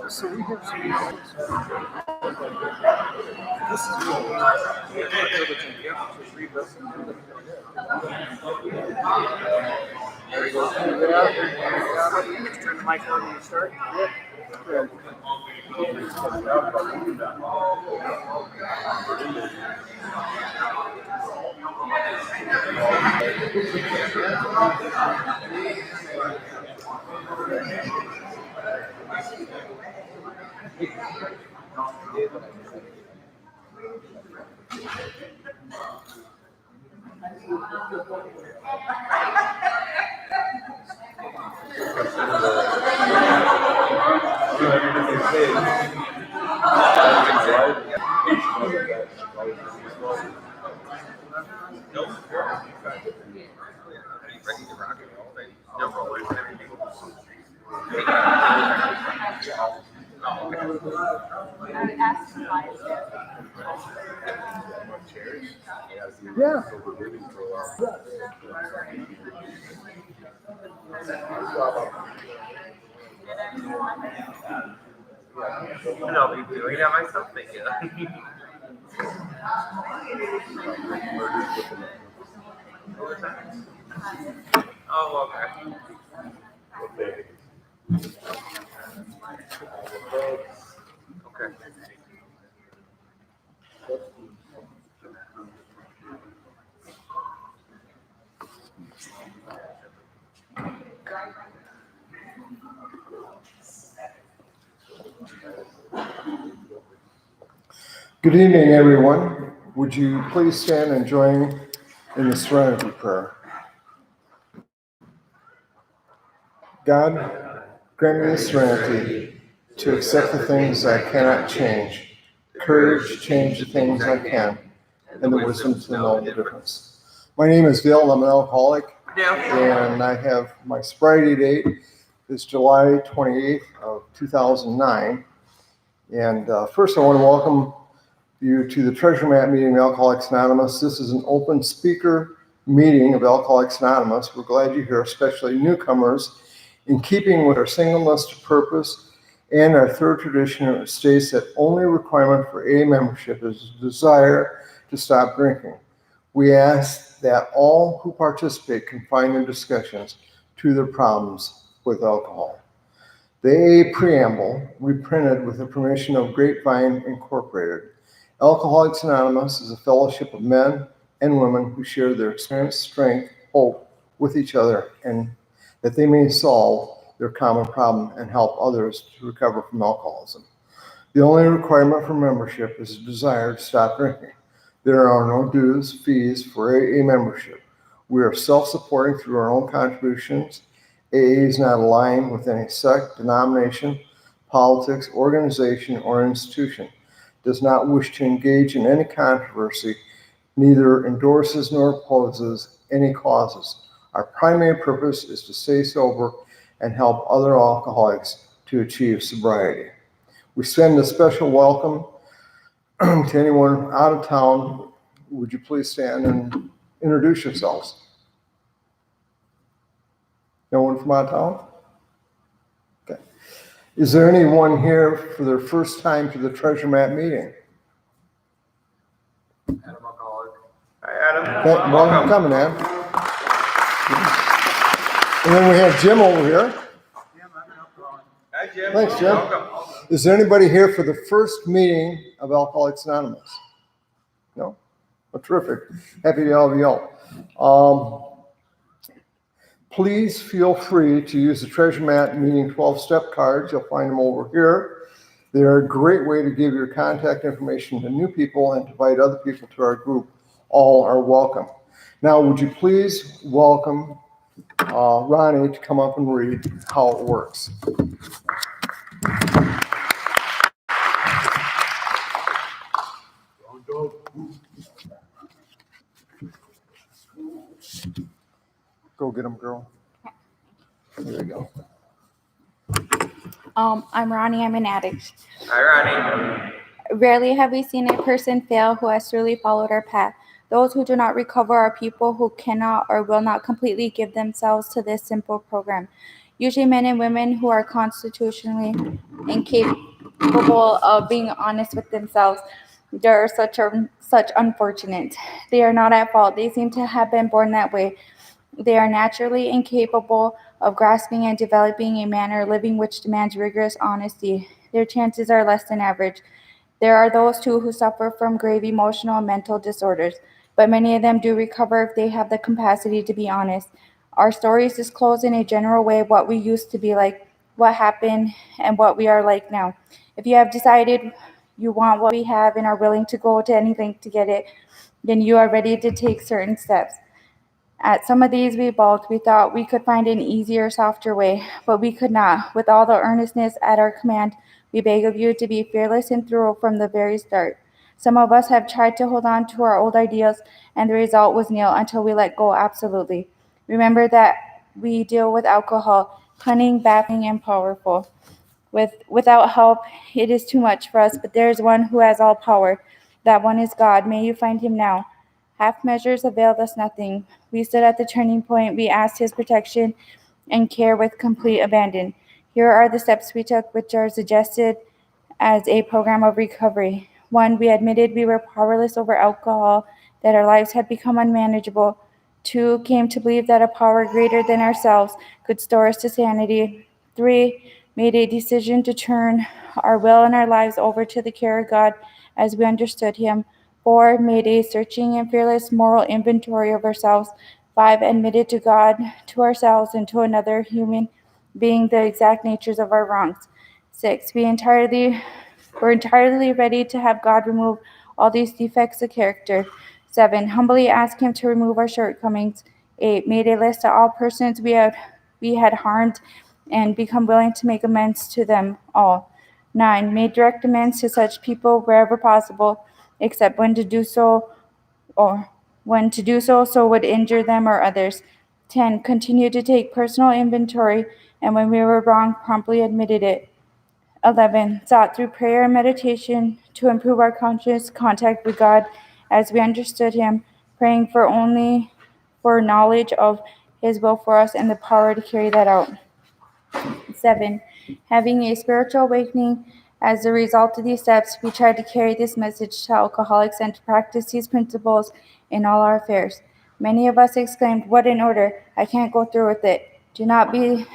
So we have some this is there we go. Turn the mic on when you start. Yep. Good. Yeah. I'll be doing that myself, thank you. Oh, okay. Okay. Good evening, everyone. Would you please stand and join in the serenity prayer? God, grant me the serenity to accept the things I cannot change, courage to change the things I can, and the wisdom to know the difference. My name is Bill. I'm an alcoholic, and I have my sobriety date is July 28th of 2009. And first, I want to welcome you to the Treasure Map meeting of Alcoholics Anonymous. This is an open speaker meeting of Alcoholics Anonymous. We're glad you're here, especially newcomers. In keeping with our singleness to purpose and our third tradition, it states that only requirement for AA membership is a desire to stop drinking. We ask that all who participate confine their discussions to their problems with alcohol. The AA preamble, reprinted with the permission of Grapevine Incorporated. Alcoholics Anonymous is a fellowship of men and women who share their experience, strength, hope with each other, and that they may solve their common problem and help others to recover from alcoholism. The only requirement for membership is a desire to stop drinking. There are no dues, fees for AA membership. We are self-supporting through our own contributions. AA is not aligned with any sect, denomination, politics, organization, or institution. Does not wish to engage in any controversy, neither endorses nor opposes any causes. Our primary purpose is to stay sober and help other alcoholics to achieve sobriety. We send a special welcome to anyone out of town. Would you please stand and introduce yourselves? No one from out of town? Okay. Is there anyone here for their first time to the Treasure Map meeting? Adam alcoholic. Hi, Adam. Okay, welcome for coming, Adam. And then we have Jim over here. Hi, Jim. Thanks, Jim. Welcome. Is there anybody here for the first meeting of Alcoholics Anonymous? No? Oh, terrific. Happy to have you all. Please feel free to use the Treasure Map meeting 12-step cards. You'll find them over here. They're a great way to give your contact information to new people and to invite other people to our group. All are welcome. Now, would you please welcome Ronnie to come up and read how it works. Go get him, girl. There you go. I'm Ronnie. I'm an addict. Hi, Ronnie. Rarely have we seen a person fail who has truly followed our path. Those who do not recover are people who cannot or will not completely give themselves to this simple program. usually men and women who are constitutionally incapable of being honest with themselves. They are such unfortunate. They are not at fault. They seem to have been born that way. They are naturally incapable of grasping and developing a manner of living which demands rigorous honesty. Their chances are less than average. There are those too who suffer from grave emotional and mental disorders, but many of them do recover if they have the capacity to be honest. Our stories disclose in a general way what we used to be like, what happened, and what we are like now. If you have decided you want what we have and are willing to go to any length to get it, then you are ready to take certain steps. At some of these we balked. We thought we could find an easier, softer way, but we could not. With all the earnestness at our command, we beg of you to be fearless and thorough from the very start. Some of us have tried to hold on to our old ideas, and the result was nil until we let go absolutely. Remember that we deal with alcohol, cunning, baffling, and powerful. Without help, it is too much for us, but there is one who has all power. That one is God. May you find him now. Half measures availed us nothing. We stood at the turning point. We asked his protection and care with complete abandon. Here are the steps we took, which are suggested as a program of recovery. 1. We admitted we were powerless over alcohol, that our lives had become unmanageable. 2. Came to believe that a power greater than ourselves could restore us to sanity. 3. Made a decision to turn our will and our lives over to the care of God as we understood him. 4. Made a searching and fearless moral inventory of ourselves. 5. Admitted to God, to ourselves, and to another human being the exact natures of our wrongs. 6. We're entirely ready to have God remove all these defects of character. 7. Humbly ask him to remove our shortcomings. 8. Made a list of all persons we had harmed and become willing to make amends to them all. 9. Made direct amends to such people wherever possible, except when to do so so would injure them or others. 10. Continued to take personal inventory, and when we were wrong, promptly admitted it. 11. Sought through prayer and meditation to improve our conscious contact with God as we understood him, praying for knowledge of his will for us and the power to carry that out. 7. Having a spiritual awakening as a result of these steps, we tried to carry this message to alcoholics and to practice these principles in all our affairs. Many of us exclaimed, "What an order! I can't go through with it." Do not be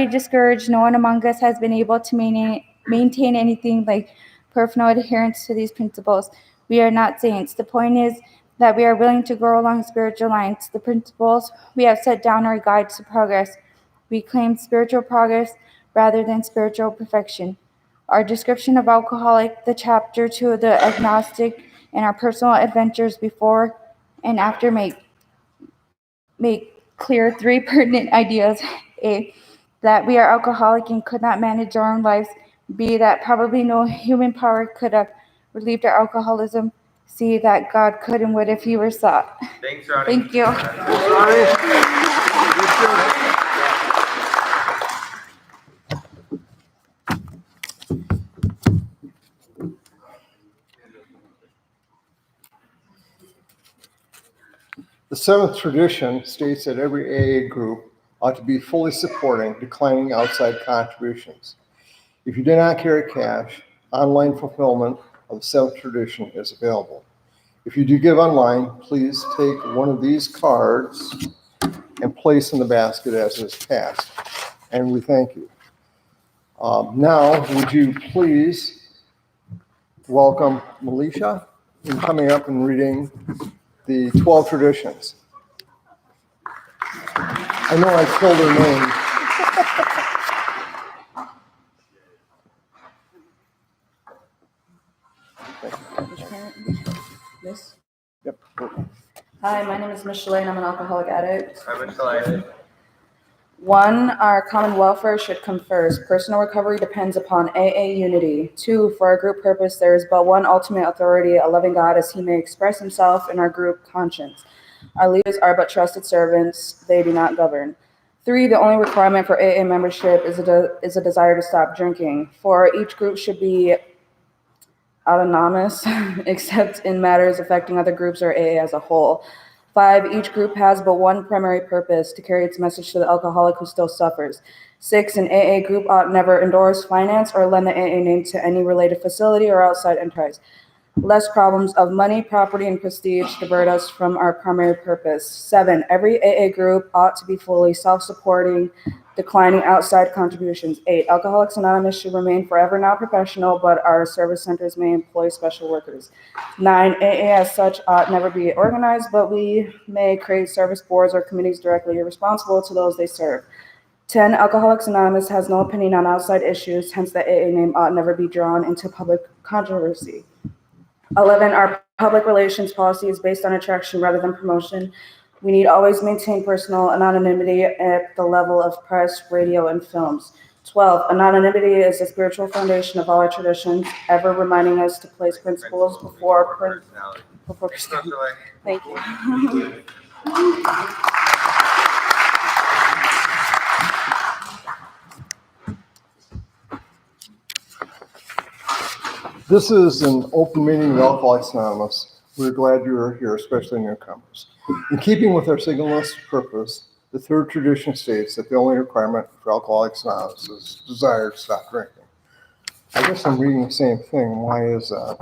discouraged. No one among us has been able to maintain anything like personal adherence to these principles. We are not saints. The point is that we are willing to grow along spiritual lines. The principles we have set down are guides to progress. We claim spiritual progress rather than spiritual perfection. Our description of alcoholic, the chapter 2 of the agnostic, and our personal adventures before and after make clear 3 pertinent ideas. A. That we are alcoholic and could not manage our own lives. B. That probably no human power could have relieved our alcoholism. C. That God could and would if he were sought. Thanks, Ronnie. Thank you. The seventh tradition states that every AA group ought to be fully supporting declining outside contributions. If you do not carry cash, online fulfillment of the seventh tradition is available. If you do give online, please take one of these cards and place in the basket as it is passed, and we thank you. Now, would you please welcome Melisha in coming up and reading the 12 traditions. I know I spelled her name. This? Yep. Hi, my name is Michelle and I'm an alcoholic addict. I'm excited. 1, our common welfare should come first. Personal recovery depends upon AA unity. 2, for our group purpose, there is but one ultimate authority, a loving God, as he may express himself in our group conscience. Our leaders are but trusted servants, they do not govern. 3, the only requirement for AA membership is a desire to stop drinking. 4, each group should be autonomous, except in matters affecting other groups or AA as a whole. 5, each group has but one primary purpose, to carry its message to the alcoholic who still suffers. 6, an AA group ought never endorse, finance, or lend the AA name to any related facility or outside enterprise. Lest problems of money, property, and prestige divert us from our primary purpose. 7, every AA group ought to be fully self-supporting, declining outside contributions. 8, Alcoholics Anonymous should remain forever non-professional, but our service centers may employ special workers. 9, AA as such ought never be organized, but we may create service boards or committees directly responsible to those they serve. 10, Alcoholics Anonymous has no opinion on outside issues, hence the AA name ought never be drawn into public controversy. 11, our public relations policy is based on attraction rather than promotion. We need always maintain personal anonymity at the level of press, radio, and films. 12, anonymity is the spiritual foundation of all our traditions, ever reminding us to place principles before Socially. Thank you. This is an open meeting of Alcoholics Anonymous. We're glad you are here, especially newcomers. In keeping with our single-less purpose, the third tradition states that the only requirement for Alcoholics Anonymous is desire to stop drinking. I guess I'm reading the same thing. Why is that?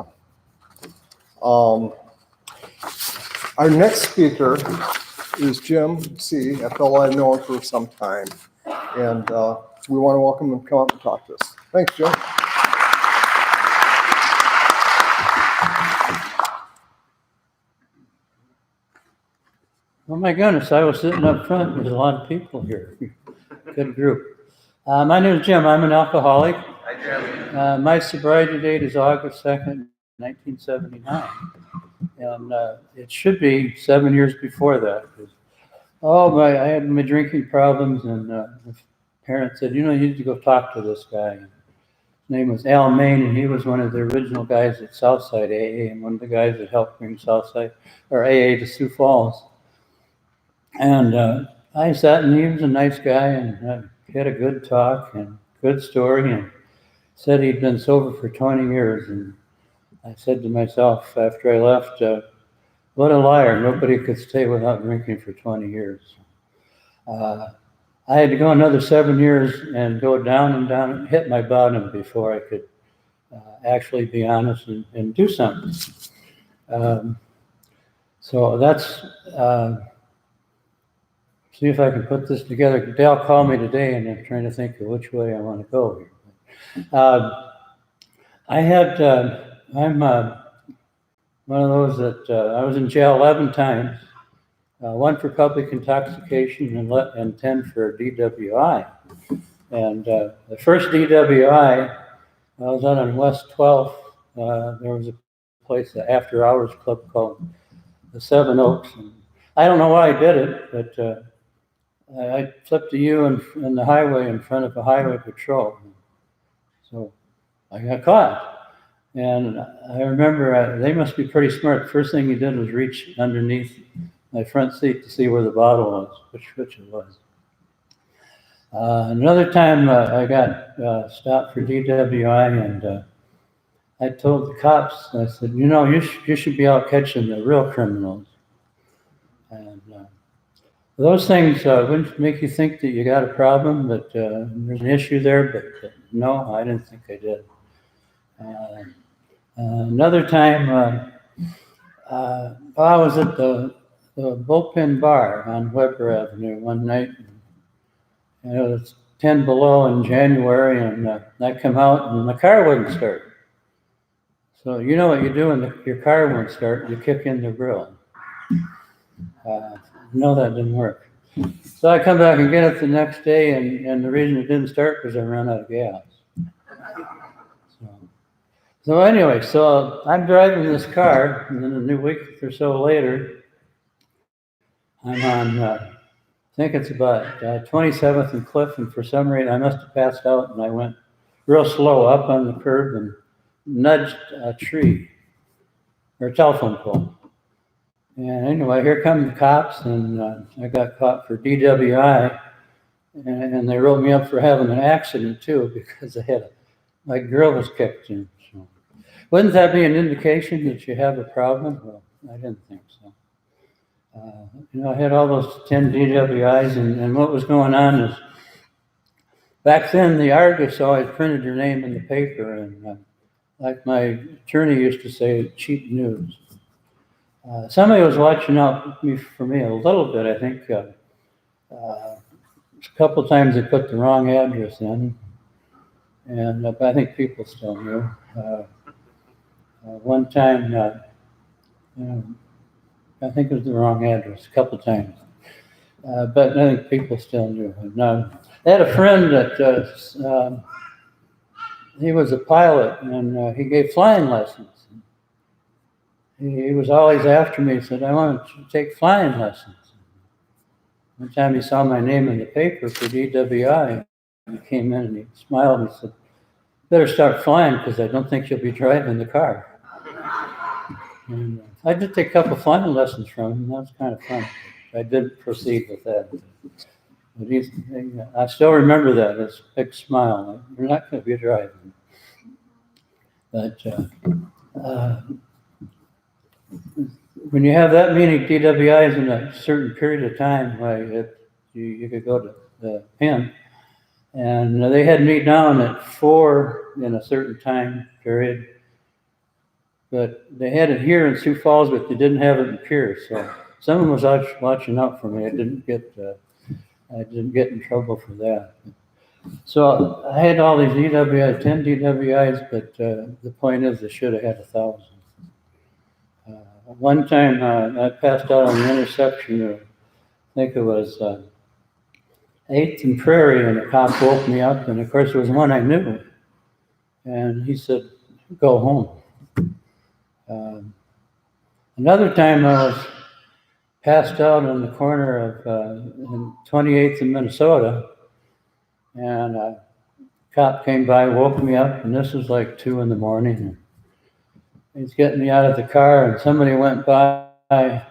Our next speaker is Jim C., a fellow I've known for some time, and we want to welcome him to come up and talk to us. Thanks, Jim. Oh my goodness, I was sitting up front. There's a lot of people here. Good group. My name is Jim. I'm an alcoholic. Hi, Jim. My sobriety date is August 2nd, 1979. And it should be 7 years before that. I had my drinking problems, and my parents said, you need to go talk to this guy. His name was Al Main, and he was one of the original guys at Southside AA and one of the guys that helped bring Southside or AA to Sioux Falls. And I sat, and he was a nice guy, and had a good talk and good story, and said he'd been sober for 20 years. And I said to myself after I left, what a liar. Nobody could stay without drinking for 20 years. I had to go another 7 years and go down and down and hit my bottom before I could actually be honest and do something. So that's... see if I can put this together. Dale called me today, and I'm trying to think of which way I want to go here. I'm one of those that I was in jail 11 times, 1 for public intoxication and 10 for DWI. And the first DWI, I was out on West 12th. There was a place, the after hours club called the Seven Oaks. And I don't know why I did it, but I flipped a U in the highway in front of a highway patrol. So I got caught. And I remember they must be pretty smart. First thing he did was reach underneath my front seat to see where the bottle was, which it was. Another time I got stopped for DWI, and I told the cops, I said, you should be out catching the real criminals. And those things wouldn't make you think that you got a problem, but there's an issue there, but no, I didn't think I did. Another time, I was at the Bullpen Bar on Weber Avenue one night, and it was 10 below in January, and I come out, and the car wouldn't start. So you know what you do when your car won't start, you kick in the grill. No, that didn't work. So I come back and get it the next day, and the reason it didn't start was I ran out of gas. So anyway, so I'm driving this car, and then a week or so later, I'm on, I think it's about 27th and Cliff, and for some reason I must have passed out, and I went real slow up on the curb and nudged a tree, or a telephone pole. And anyway, here come the cops, and I got caught for DWI, and they wrote me up for having an accident too, because my grill was kicked in. So, wouldn't that be an indication that you have a problem? Well, I didn't think so. I had all those 10 DWIs, and what was going on is back then the Argus always printed your name in the paper, and like my attorney used to say, cheap news. Somebody was watching out for me a little bit. I think a couple times they put the wrong address in, and I think people still knew. One time, I think it was the wrong address a couple times, but I think people still knew. And, I had a friend that he was a pilot, and he gave flying lessons. He was always after me. He said, "I want to take flying lessons." One time he saw my name in the paper for DWI. He came in and he smiled and said, "Better start flying because I don't think you'll be driving the car." And I did take a couple flying lessons from him. That was kind of fun. I didn't proceed with that. But I still remember that. His big smile. You're not going to be driving. But when you have that many DWIs in a certain period of time, you could go to the pen, and they had me down at 4 in a certain time period, but they had it here in Sioux Falls, but they didn't have it in Pierce. So someone was watching out for me. I didn't get in trouble for that. So I had all these DWIs, 10 DWIs, but the point is, I should have had 1,000. One time I passed out on the intersection of, I think it was 8th and Prairie, and a cop woke me up, and of course it was one I knew. And he said, "Go home." Another time I was passed out on the corner of 28th and Minnesota, and a cop came by, woke me up, and this was like 2 in the morning. He's getting me out of the car, and somebody went by about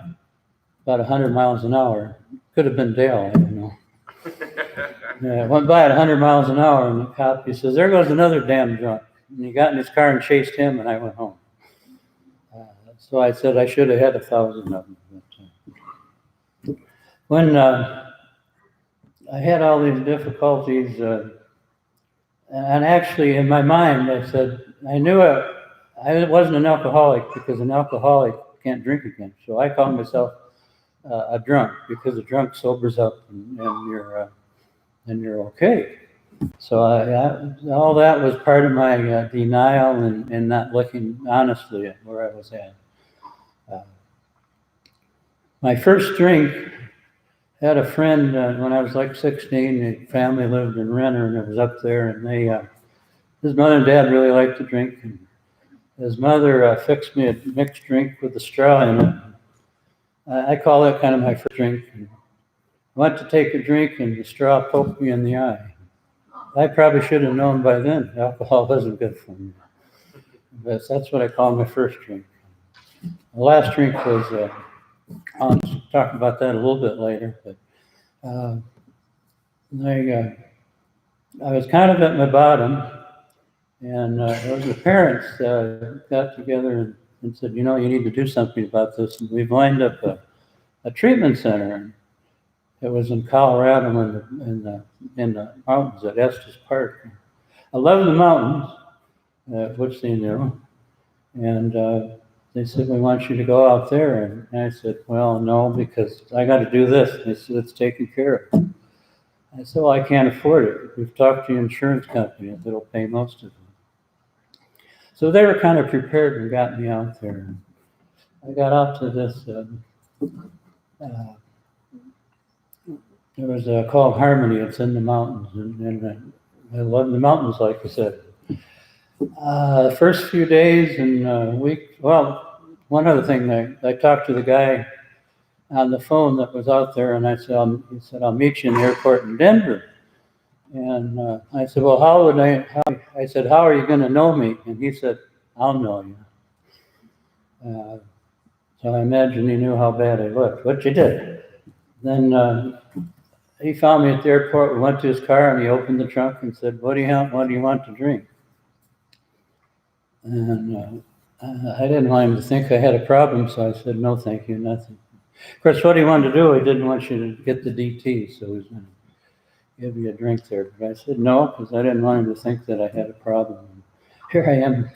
100 miles an hour. Could have been Dale, I don't know. Yeah, went by at 100 miles an hour, and the cop, he says, "There goes another damn drunk." And he got in his car and chased him, and I went home. So I said I should have had 1,000 of them. But, when I had all these difficulties, and actually in my mind I said, I knew I wasn't an alcoholic because an alcoholic can't drink again. So I called myself a drunk because a drunk sobers up and you're okay. So all that was part of my denial and not looking honestly at where I was at. My first drink, had a friend when I was like 16. The family lived in Renner, and it was up there. And his mother and dad really liked to drink. And his mother fixed me a mixed drink with a straw in it. I call that kind of my first drink. And I went to take a drink, and the straw poked me in the eye. I probably should have known by then alcohol wasn't good for me. But that's what I call my first drink. The last drink was, I'll talk about that a little bit later. But I was kind of at my bottom. And it was the parents got together and said, "You need to do something about this." And we've lined up a treatment center. And it was in Colorado in the mountains at Estes Park. I love the mountains, which they knew. And they said, "We want you to go out there." And I said, "Well, no, because I got to do this." And they said, "It's taken care of." I said, "Well, I can't afford it. We've talked to the insurance company that'll pay most of it." So they were kind of prepared and got me out there. I got out to this, there was called Harmony. It's in the mountains, and I love the mountains, like I said. The first few days and week, well, one other thing, I talked to the guy on the phone that was out there, and he said, "I'll meet you in the airport in Denver." And I said, "Well, I said, how are you going to know me?" And he said, "I'll know you." So I imagine he knew how bad I looked, which he did. Then he found me at the airport. We went to his car, and he opened the trunk and said, What do you want to drink?" And I didn't want him to think I had a problem, so I said, "No, thank you, nothing." Of course, what he wanted to do, he didn't want you to get the DT, so he was going to give you a drink there. But I said no, because I didn't want him to think that I had a problem. And here I am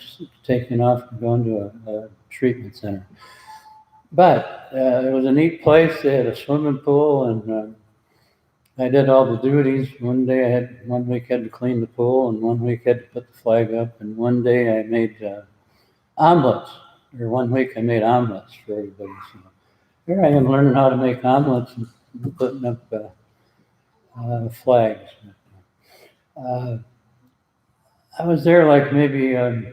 taking off and going to a treatment center. But it was a neat place. They had a swimming pool, and I did all the duties. One week I had to clean the pool, and one week I had to put the flag up, and one day I made omelets, or one week I made omelets for everybody. So here I am learning how to make omelets and putting up flags. I was there like maybe, I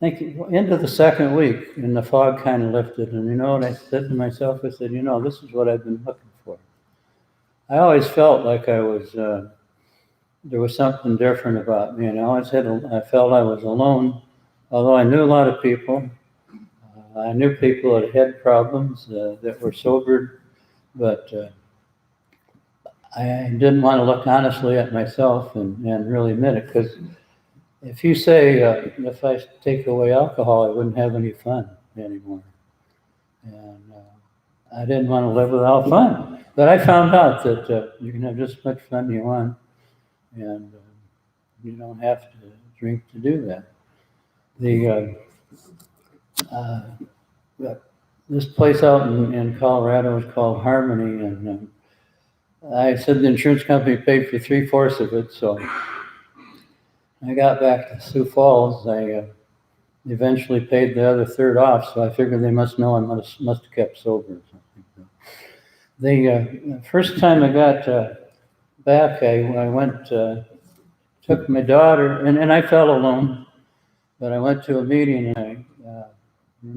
think, into the second week, and the fog kind of lifted. And you know what I said to myself? I said, this is what I've been looking for. I always felt like there was something different about me, and I felt I was alone, although I knew a lot of people. I knew people that had problems, that were sobered, but I didn't want to look honestly at myself and really admit it, because if you say, if I take away alcohol, I wouldn't have any fun anymore. And I didn't want to live without fun. But I found out that you can have just as much fun you want, and you don't have to drink to do that. This place out in Colorado is called Harmony, and I said the insurance company paid for 3/4 of it, so I got back to Sioux Falls. I eventually paid the other third off, so I figured they must know I must have kept sober or something. The first time I got back, I went, took my daughter, and I felt alone, but I went to a meeting, and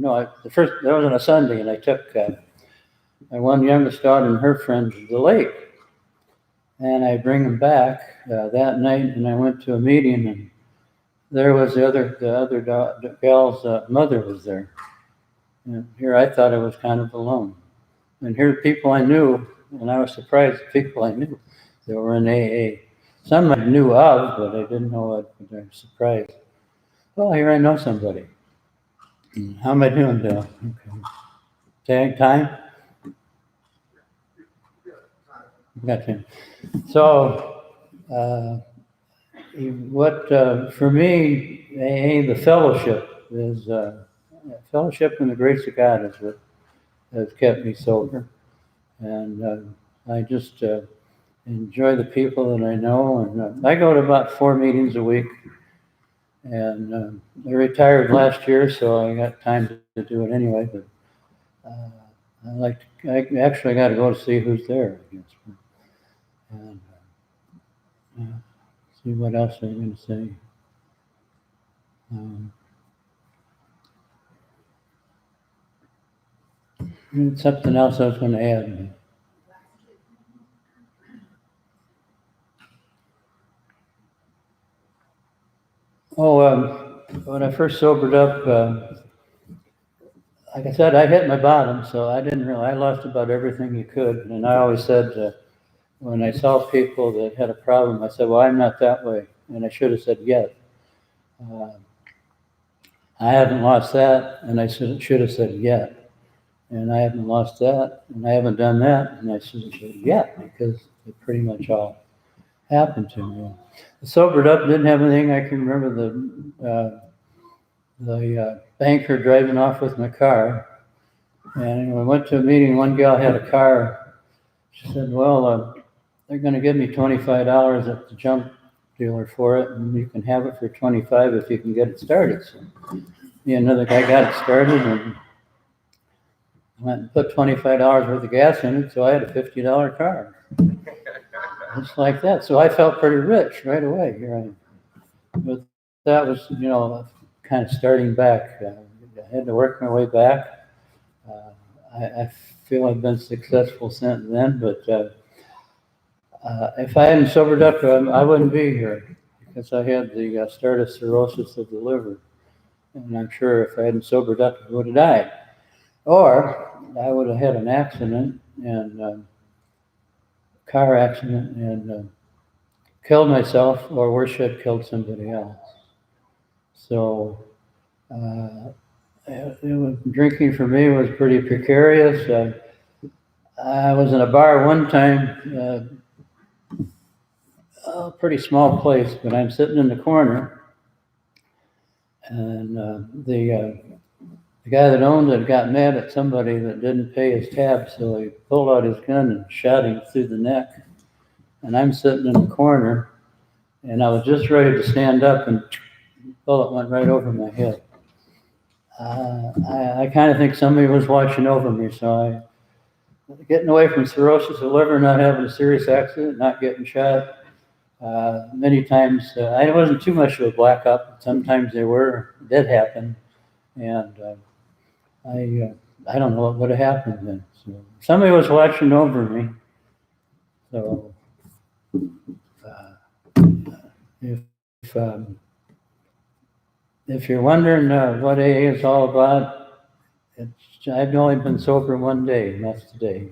that was on a Sunday, and I took my one youngest daughter and her friend to the lake. And I bring them back that night, and I went to a meeting, and there was the other gal's mother was there. And here I thought I was kind of alone. And here people I knew, and I was surprised at people I knew that were in AA. Some I knew of, but I didn't know what, but I was surprised. Well, here I know somebody. How am I doing, Bill? Okay. Tag time? Gotcha. So, for me, AA, the fellowship is fellowship in the grace of God is what has kept me sober, and I just enjoy the people that I know, and I go to about 4 meetings a week, and I retired last year, so I got time to do it anyway. But I actually got to go to see who's there, I guess, and see what else I'm going to say. Something else I was going to add. When I first sobered up, like I said, I hit my bottom, so I lost about everything you could. And I always said, when I saw people that had a problem, I said, well, I'm not that way. And I should have said, yet. I haven't lost that, and I should have said, yet. And I haven't lost that, and I haven't done that, and I should have said, yet, because it pretty much all happened to me. I sobered up, didn't have anything. I can remember the banker driving off with my car. And when I went to a meeting, one gal had a car. She said, well, they're going to give me $25 at the junk dealer for it, and you can have it for $25 if you can get it started. So me and another guy got it started, and went and put $25 worth of gas in it, so I had a $50 car. Just like that. So I felt pretty rich right away. Here I am. But that was, kind of starting back. I had to work my way back. I feel I've been successful since then, but if I hadn't sobered up, I wouldn't be here, because I had the start of cirrhosis of the liver. And I'm sure if I hadn't sobered up, I would have died. Or I would have had an accident, and car accident, and killed myself, or worse yet, killed somebody else. So drinking for me was pretty precarious. I was in a bar one time, a pretty small place, but I'm sitting in the corner, and the guy that owned it got mad at somebody that didn't pay his tab, so he pulled out his gun and shot him through the neck. And I'm sitting in the corner, and I was just ready to stand up, and the bullet went right over my head. I kind of think somebody was watching over me, so getting away from cirrhosis of liver, not having a serious accident, not getting shot. Many times, I wasn't too much of a blackout, but sometimes they were, it did happen. And I don't know what would have happened then. So somebody was watching over me. So if you're wondering what AA is all about, I've only been sober one day, and that's today.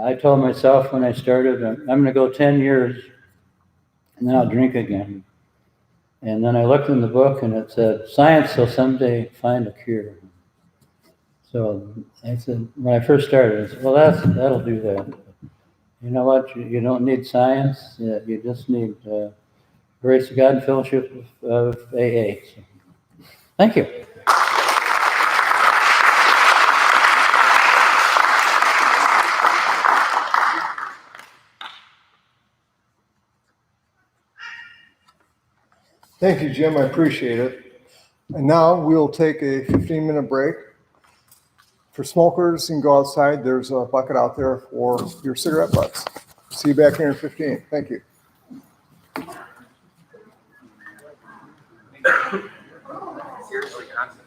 I told myself when I started, I'm going to go 10 years, and then I'll drink again. And then I looked in the book, and it said, science will someday find a cure. So I said, when I first started, I said, well, that'll do that. You know what? You don't need science. You just need grace of God and fellowship of AA. So, thank you. Thank you, Jim. I appreciate it. And now we'll take a 15-minute break. For smokers, you can go outside. There's a bucket out there for your cigarette butts. See you back here in 15. Thank you. Seriously, constantly.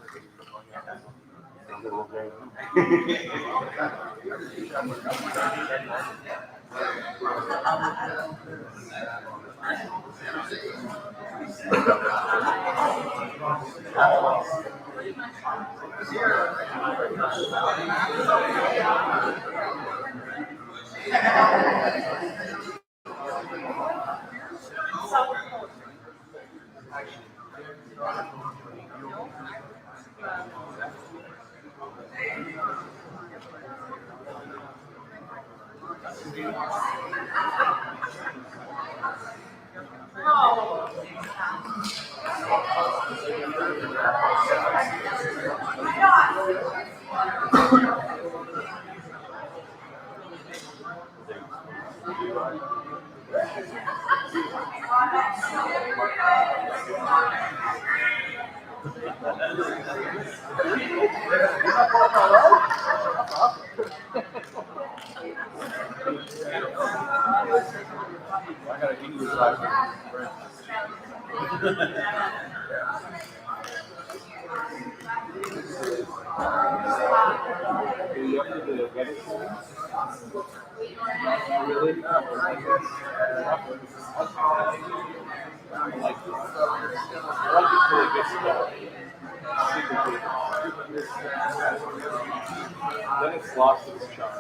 Then it's lost its charm.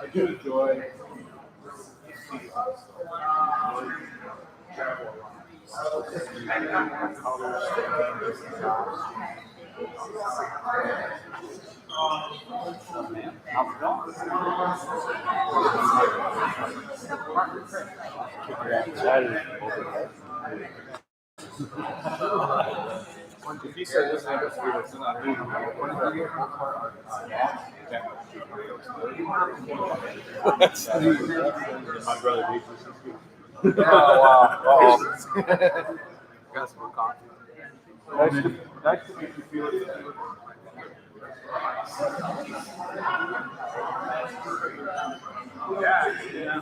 I do enjoy if you said this never school, it's not me. That's my brother teaches in school. Oh wow! Got some coffee. Nice to make you feel it. Yeah.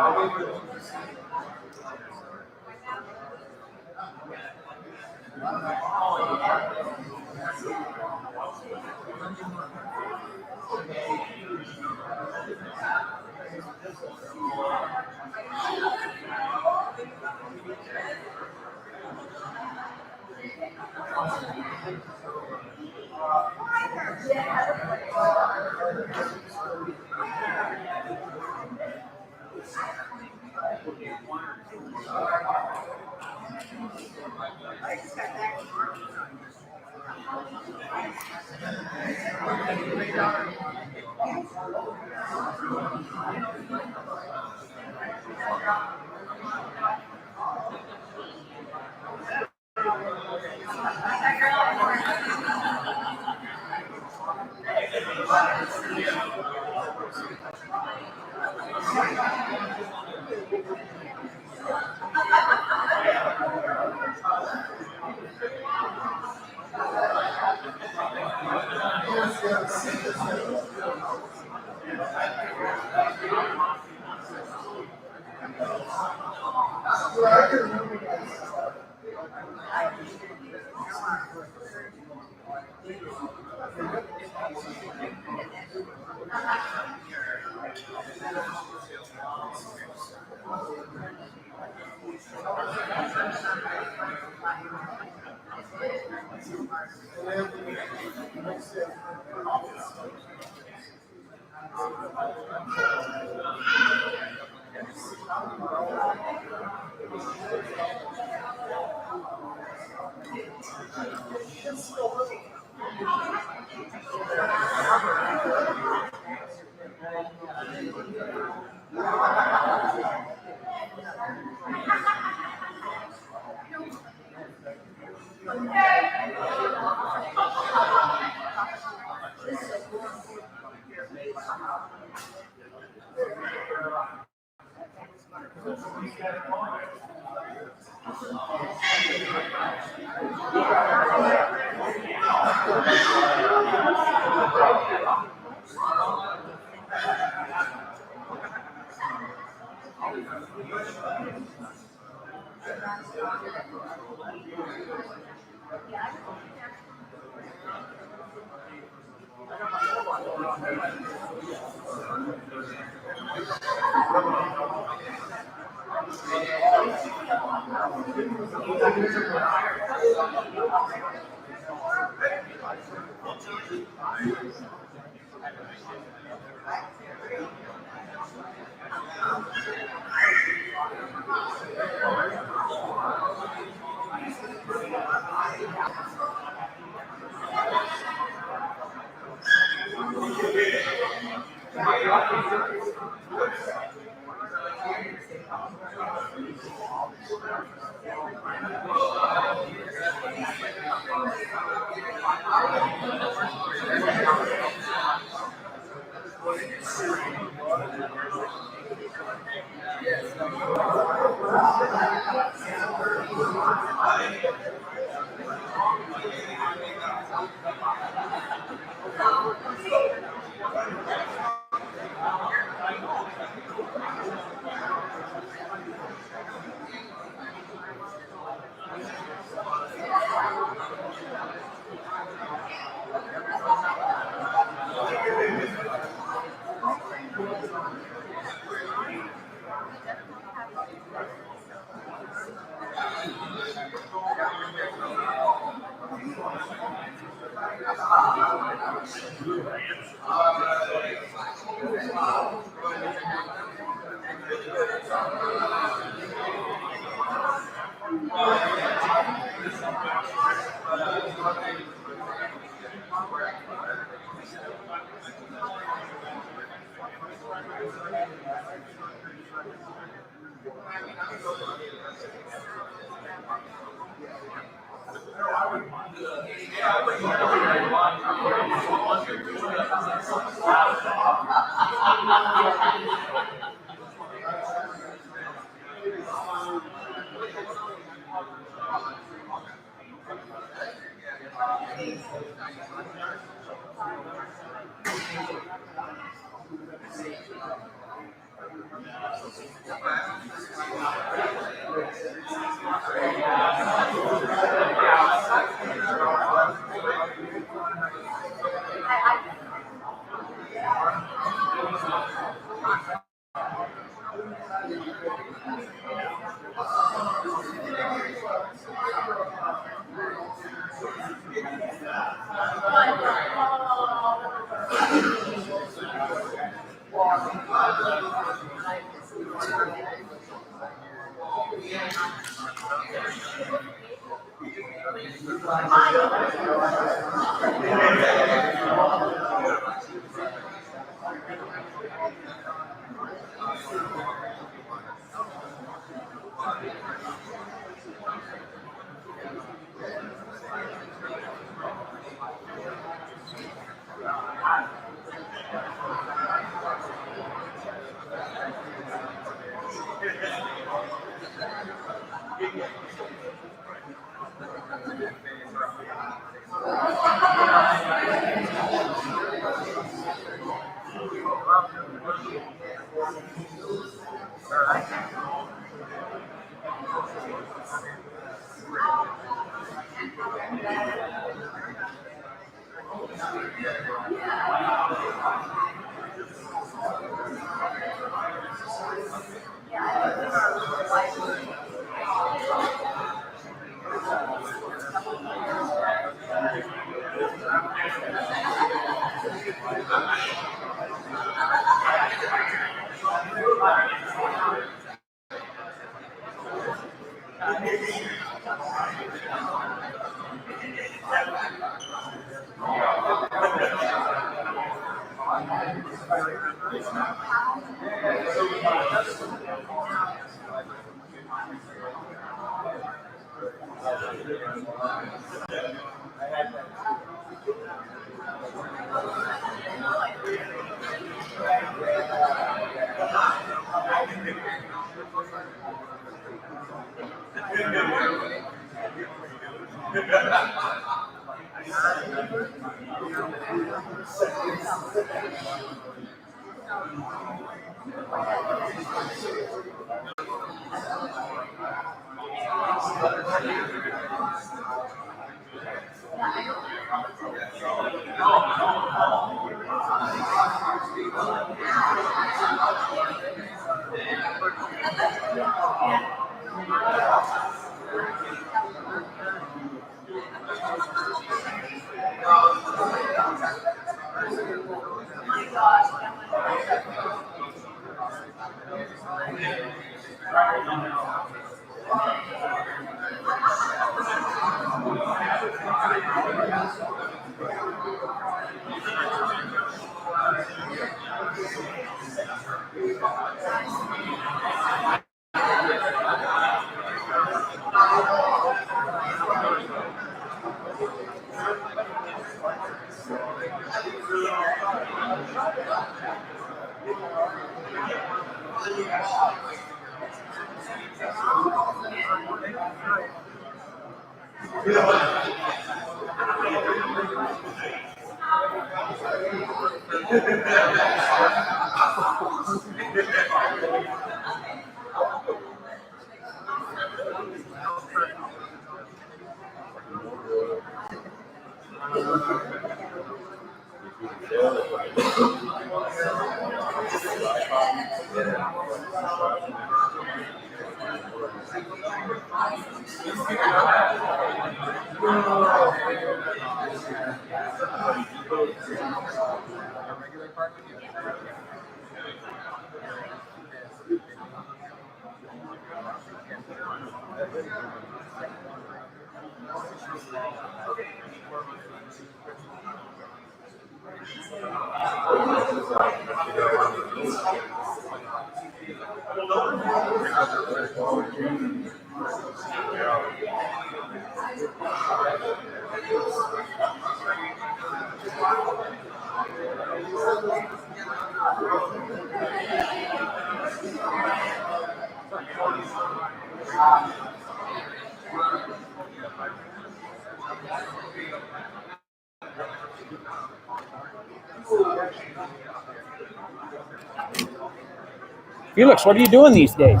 Felix, what are you doing these days?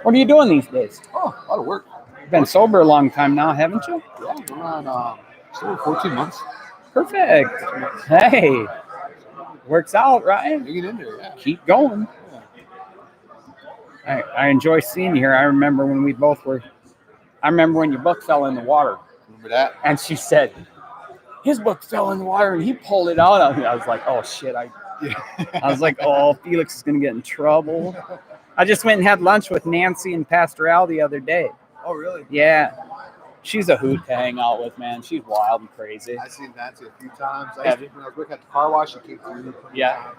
What are you doing these days? Oh, a lot of work. You've been sober a long time now, haven't you? Yeah, we're on still 14 months. Perfect. Hey, works out, right? Hanging in there, yeah. Keep going. I enjoy seeing you here. I remember when we both were. I remember when your book fell in the water, Remember that? and she said, "His book fell in the water," and he pulled it out. I was like, "Oh shit!" I was like, "Oh, Felix is gonna get in trouble." I just went and had lunch with Nancy and Pastor Al the other day. Oh, really? Yeah, she's a hoot to hang out with, man. She's wild and crazy. I've seen Nancy a few times. When Have I was working at the car wash, she came through. Yeah.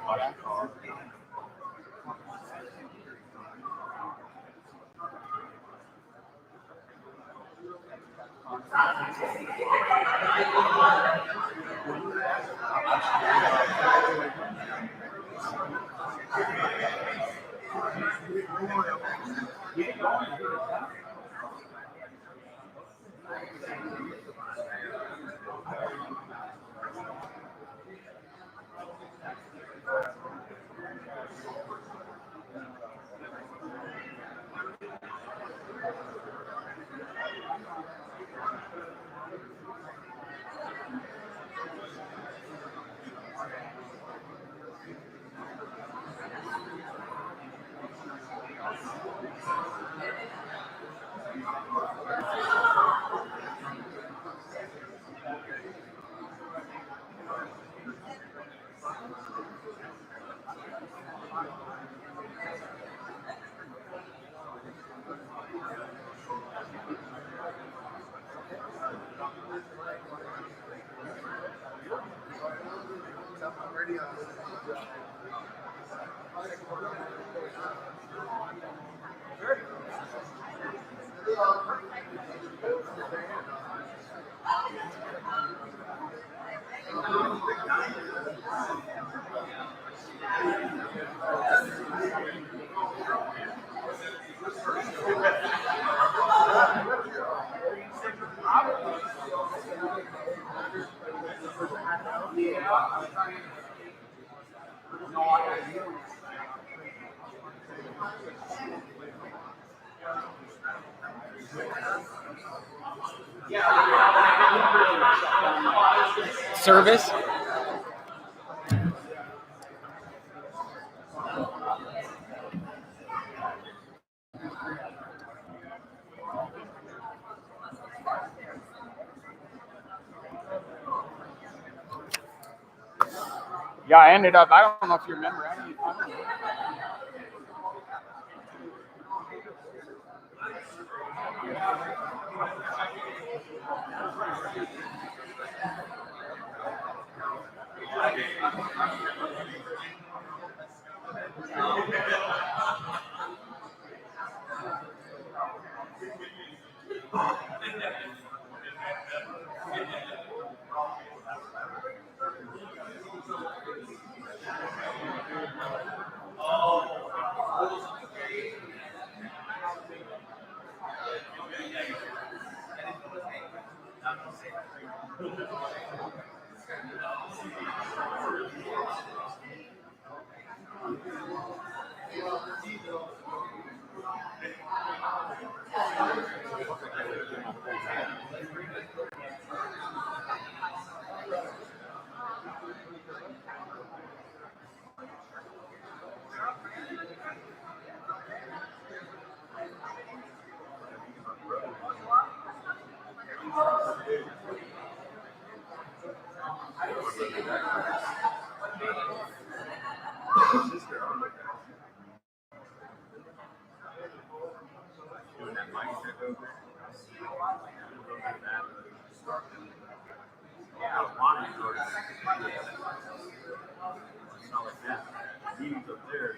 Service. Yeah, I ended up. I don't know if you remember. meetings up there.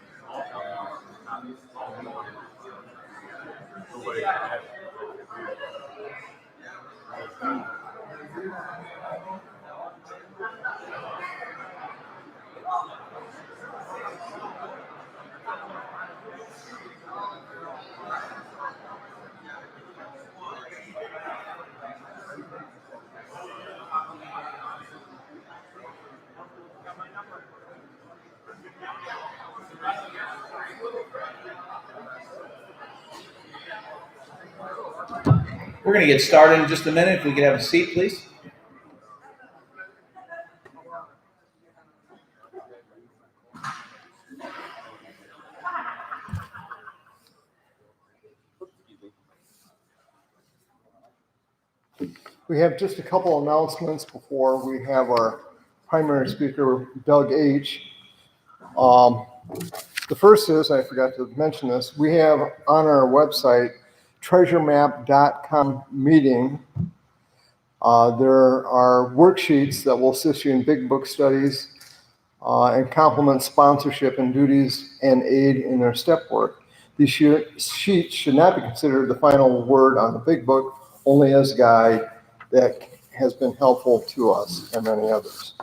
We're going to get started in just a minute. If we could have a seat, please. We have just a couple announcements before we have our primary speaker, Doug H. The first is, I forgot to mention this, we have on our website, treasuremap.com meeting. There are worksheets that will assist you in big book studies and complement sponsorship and duties and aid in their step work. These sheets should not be considered the final word on the big book, only as a guide that has been helpful to us and many others.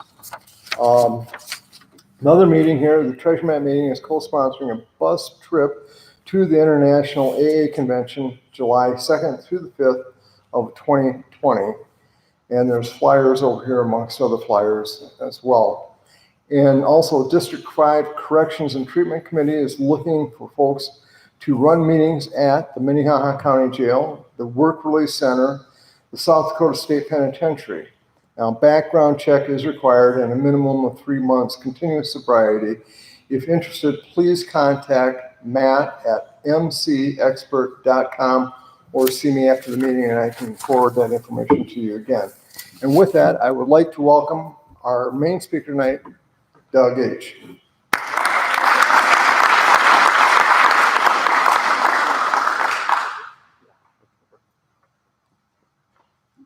Another meeting here, the Treasure Map meeting is co-sponsoring a bus trip to the International AA Convention, July 2nd through the 5th of 2020. And there's flyers over here amongst other flyers as well. And also District 5 Corrections and Treatment Committee is looking for folks to run meetings at the Minnehaha County Jail, the Work Release Center, the South Dakota State Penitentiary. Now, background check is required and a minimum of 3 months continuous sobriety. If interested, please contact Matt at mcexpert.com or see me after the meeting and I can forward that information to you again. And with that, I would like to welcome our main speaker tonight, Doug H.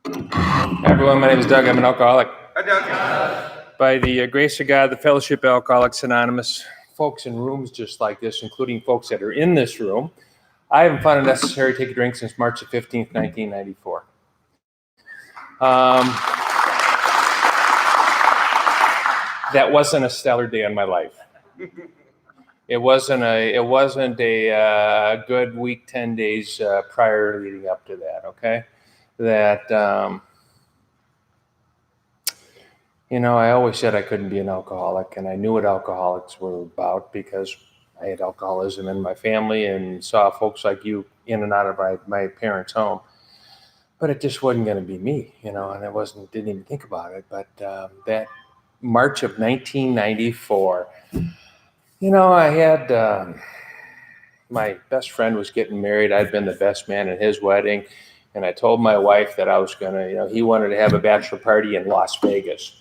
Hi everyone, my name is Doug. I'm an alcoholic. Hi, Doug. By the grace of God, the Fellowship of Alcoholics Anonymous, folks in rooms just like this, including folks that are in this room, I haven't found it necessary to take a drink since March the 15th, 1994. That wasn't a stellar day in my life. It wasn't a good week, 10 days prior leading up to that, okay? I always said I couldn't be an alcoholic, and I knew what alcoholics were about because I had alcoholism in my family and saw folks like you in and out of my parents' home. But it just wasn't going to be me, and I didn't even think about it. But that March of 1994, I had my best friend was getting married. I'd been the best man at his wedding, and I told my wife that I was going to, he wanted to have a bachelor party in Las Vegas.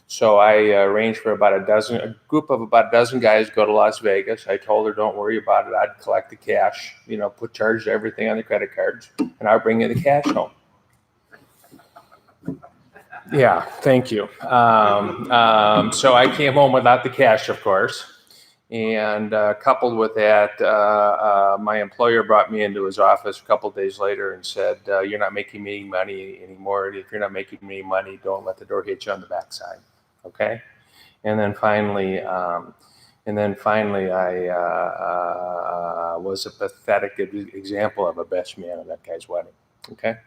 So I arranged for a group of about a dozen guys to go to Las Vegas. I told her, don't worry about it. I'd collect the cash, put charge to everything on the credit cards, and I'll bring you the cash home. Yeah, thank you. So I came home without the cash, of course. And coupled with that, my employer brought me into his office a couple of days later and said, you're not making me any money anymore. If you're not making me any money, don't let the door hit you on the backside. Okay. And then finally, I was a pathetic example of a best man at that guy's wedding. Okay.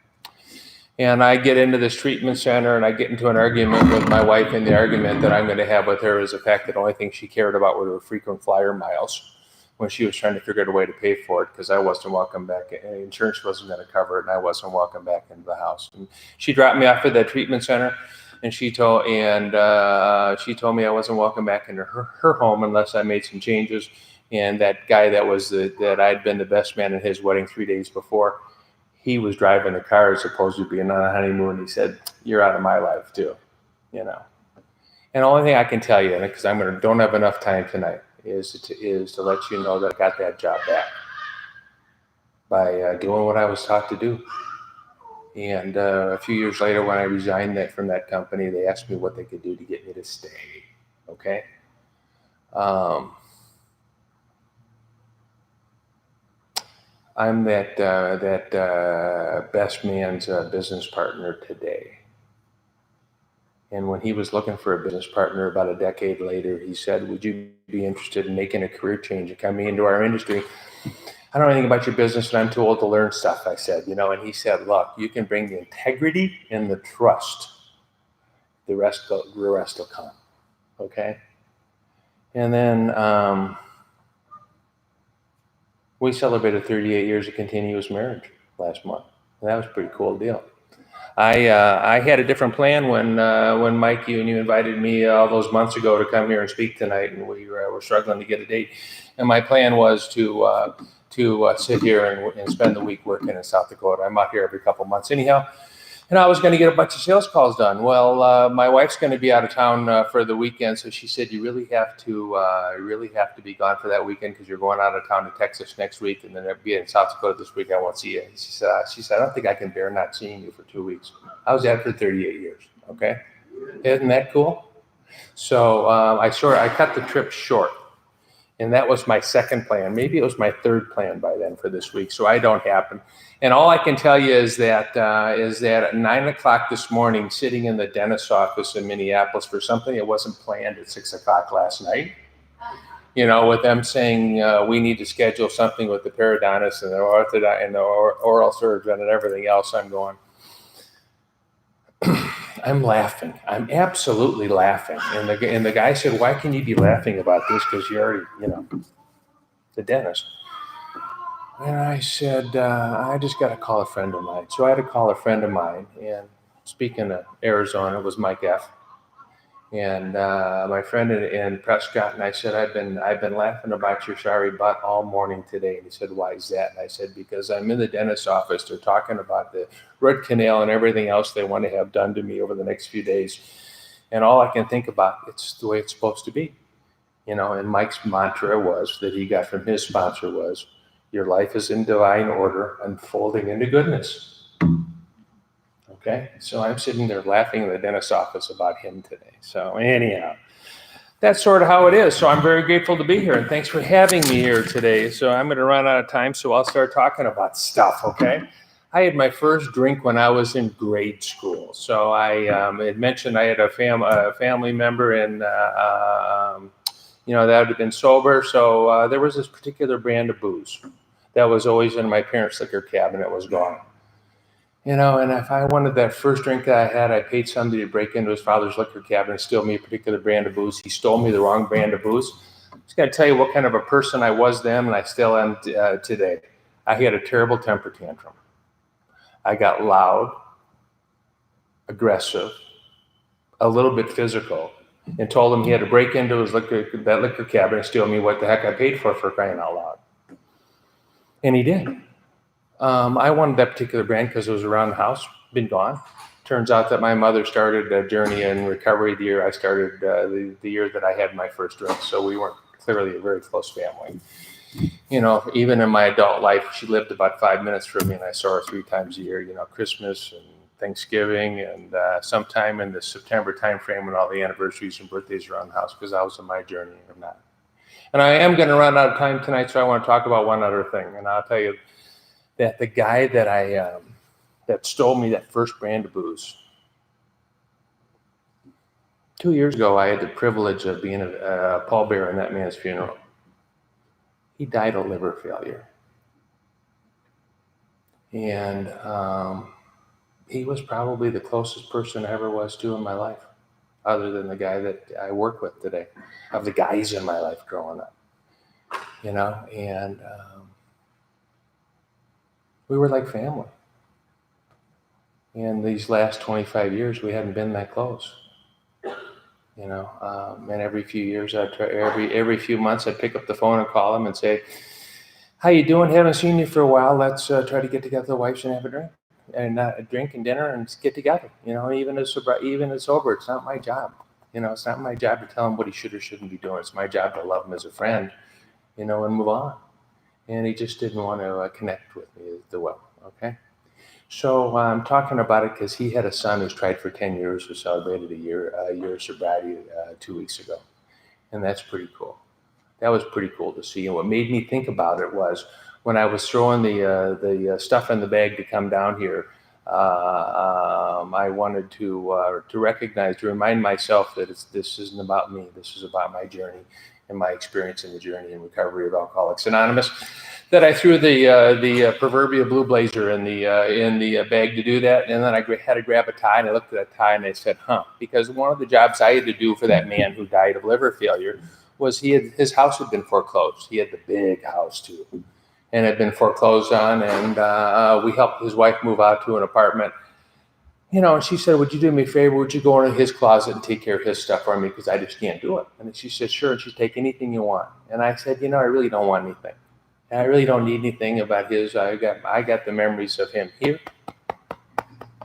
And I get into this treatment center and I get into an argument with my wife, and the argument that I'm going to have with her is the fact that the only thing she cared about were her frequent flyer miles when she was trying to figure out a way to pay for it, because I wasn't welcome back. Insurance wasn't going to cover it, and I wasn't welcome back into the house. And she dropped me off at that treatment center, and she told me I wasn't welcome back into her home unless I made some changes. And that guy that I'd been the best man at his wedding 3 days before, he was driving the car as opposed to being on a honeymoon. He said, "You're out of my life too," And the only thing I can tell you, because don't have enough time tonight, is to let you know that I got that job back by doing what I was taught to do. And a few years later, when I resigned from that company, they asked me what they could do to get me to stay. Okay. I'm that best man's business partner today. And when he was looking for a business partner about a decade later, he said, "Would you be interested in making a career change and coming into our industry?" "I don't know anything about your business and I'm too old to learn stuff," I said, and he said, "Look, you can bring the integrity and the trust. The rest will come." Okay. And then we celebrated 38 years of continuous marriage last month. And that was a pretty cool deal. I had a different plan when Mike, you invited me all those months ago to come here and speak tonight, and we were struggling to get a date. And my plan was to sit here and spend the week working in South Dakota. I'm out here every couple months anyhow. And I was going to get a bunch of sales calls done. Well, my wife's going to be out of town for the weekend, so she said, "You really have to be gone for that weekend because you're going out of town to Texas next week, and then I'll be in South Dakota this week. I won't see you." She said, "I don't think I can bear not seeing you for 2 weeks." I was at it for 38 years. Okay, isn't that cool? So I cut the trip short. And that was my second plan. Maybe it was my third plan by then for this week. So I don't happen. And all I can tell you is that at 9:00 this morning, sitting in the dentist's office in Minneapolis for something that wasn't planned at 6:00 last night, with them saying we need to schedule something with the periodontist and the oral surgeon and everything else, I'm going, I'm laughing. I'm absolutely laughing. And the guy said, "Why can you be laughing about this? Because you're already, the dentist." And I said, "I just got to call a friend of mine." So I had to call a friend of mine. And speaking of Arizona, it was Mike F. And my friend in Prescott. And I said, I've been laughing about your sorry butt all morning today." And he said, "Why is that?" And I said, "Because I'm in the dentist's office. They're talking about the root canal and everything else they want to have done to me over the next few days. And all I can think about, it's the way it's supposed to be." And Mike's mantra was that he got from his sponsor was, "Your life is in divine order, unfolding into goodness." Okay, so I'm sitting there laughing in the dentist's office about him today. So anyhow, that's sort of how it is. So I'm very grateful to be here, and thanks for having me here today. So I'm going to run out of time, so I'll start talking about stuff, okay? I had my first drink when I was in grade school. So I had mentioned I had a family member, and that would have been sober. So there was this particular brand of booze that was always in my parents' liquor cabinet. Was gone. And if I wanted that first drink that I had, I paid somebody to break into his father's liquor cabinet and steal me a particular brand of booze. He stole me the wrong brand of booze. I'm just going to tell you what kind of a person I was then, and I still am today. I had a terrible temper tantrum. I got loud, aggressive, a little bit physical, and told him he had to break into his liquor cabinet and steal me what the heck I paid for crying out loud. And he did. I wanted that particular brand because it was around the house, been gone. Turns out that my mother started a journey in recovery the year I started, the year that I had my first drink. So we weren't clearly a very close family. Even in my adult life, she lived about 5 minutes from me, and I saw her 3 times a year, Christmas and Thanksgiving and sometime in the September timeframe when all the anniversaries and birthdays are around the house because I was on my journey and I'm not. And I am going to run out of time tonight, so I want to talk about one other thing. And I'll tell you, that the guy that stole me that first brand of booze, 2 years ago, I had the privilege of being a pallbearer in that man's funeral. He died of liver failure. And he was probably the closest person I ever was to in my life, other than the guy that I work with today, of the guys in my life growing up, and we were like family. In these last 25 years, we hadn't been that close. And every few years, every few months, I'd pick up the phone and call him and say, "How you doing? Haven't seen you for a while. Let's try to get together with the wives and have a drink, and a drink and dinner, and get together." Even as sober, it's not my job. It's not my job to tell him what he should or shouldn't be doing. It's my job to love him as a friend, and move on. And he just didn't want to connect with me the well. Okay. So I'm talking about it because he had a son who's tried for 10 years, who celebrated a year of sobriety 2 weeks ago. And that's pretty cool. That was pretty cool to see. And what made me think about it was when I was throwing the stuff in the bag to come down here, I wanted to recognize, to remind myself that this isn't about me. This is about my journey and my experience in the journey and recovery of Alcoholics Anonymous. That I threw the proverbial blue blazer in the bag to do that, and then I had to grab a tie, and I looked at that tie and I said, because one of the jobs I had to do for that man who died of liver failure was his house had been foreclosed. He had the big house too, and had been foreclosed on, and we helped his wife move out to an apartment. And she said, would you do me a favor? Would you go into his closet and take care of his stuff for me? Because I just can't do it. And she said, sure. And she'd take anything you want. And I said, I really don't want anything. And I really don't need anything about his. I got the memories of him here,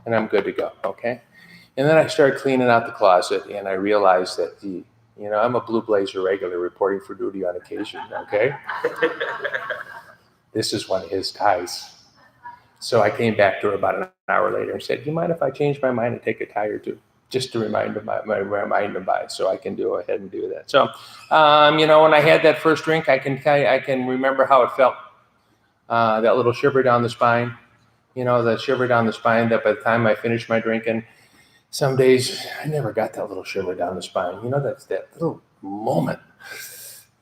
and I'm good to go, okay? And then I started cleaning out the closet, and I realized that, I'm a blue blazer regular reporting for duty on occasion, okay? This is one of his ties. So I came back to her about an hour later and said, do you mind if I change my mind and take a tie or two? Just to remind him by, so I can go ahead and do that. So, when I had that first drink, I can remember how it felt. That little shiver down the spine, that shiver down the spine that by the time I finished my drinking, some days I never got that little shiver down the spine. That's that little moment,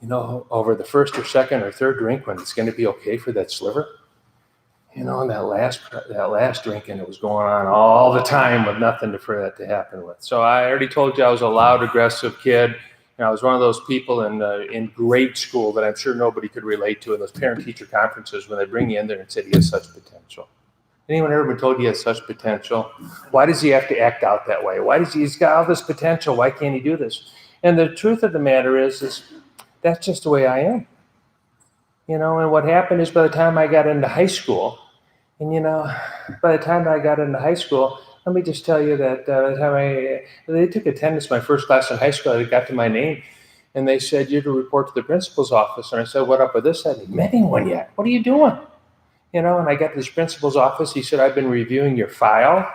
over the first or second or third drink when it's going to be okay for that sliver. And that last drink, and it was going on all the time with nothing for that to happen with. So I already told you I was a loud, aggressive kid. I was one of those people in grade school that I'm sure nobody could relate to in those parent-teacher conferences when they bring you in there and said he has such potential. Anyone ever been told he has such potential? Why does he have to act out that way? He's got all this potential. Why can't he do this? And the truth of the matter is that's just the way I am. And what happened is by the time I got into high school, let me just tell you that by the time they took attendance my first class in high school, they got to my name, and they said, you're to report to the principal's office. And I said, what up with this? I haven't met anyone yet. What are you doing? And I got to this principal's office. He said, I've been reviewing your file.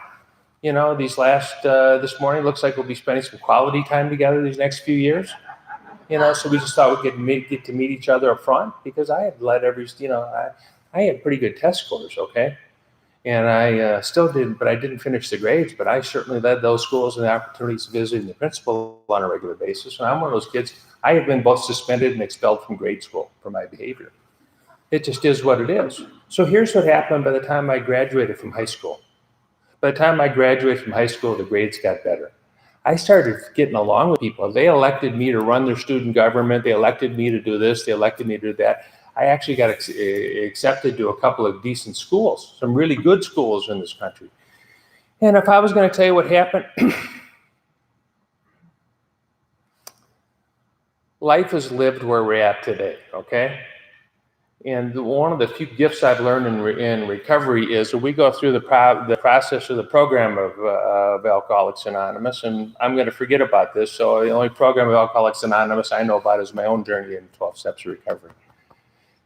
This morning, looks like we'll be spending some quality time together these next few years. So we just thought we could get to meet each other up front, because I had led I had pretty good test scores, okay? And I still didn't, but I didn't finish the grades, but I certainly led those schools and the opportunities of visiting the principal on a regular basis. And I'm one of those kids, I have been both suspended and expelled from grade school for my behavior. It just is what it is. So here's what happened by the time I graduated from high school. By the time I graduated from high school, the grades got better. I started getting along with people. They elected me to run their student government. They elected me to do this. They elected me to do that. I actually got accepted to a couple of decent schools, some really good schools in this country. And if I was going to tell you what happened, life is lived where we're at today, okay? And one of the few gifts I've learned in recovery is that we go through the process of the program of Alcoholics Anonymous, and I'm going to forget about this. So the only program of Alcoholics Anonymous I know about is my own journey in 12 Steps of Recovery.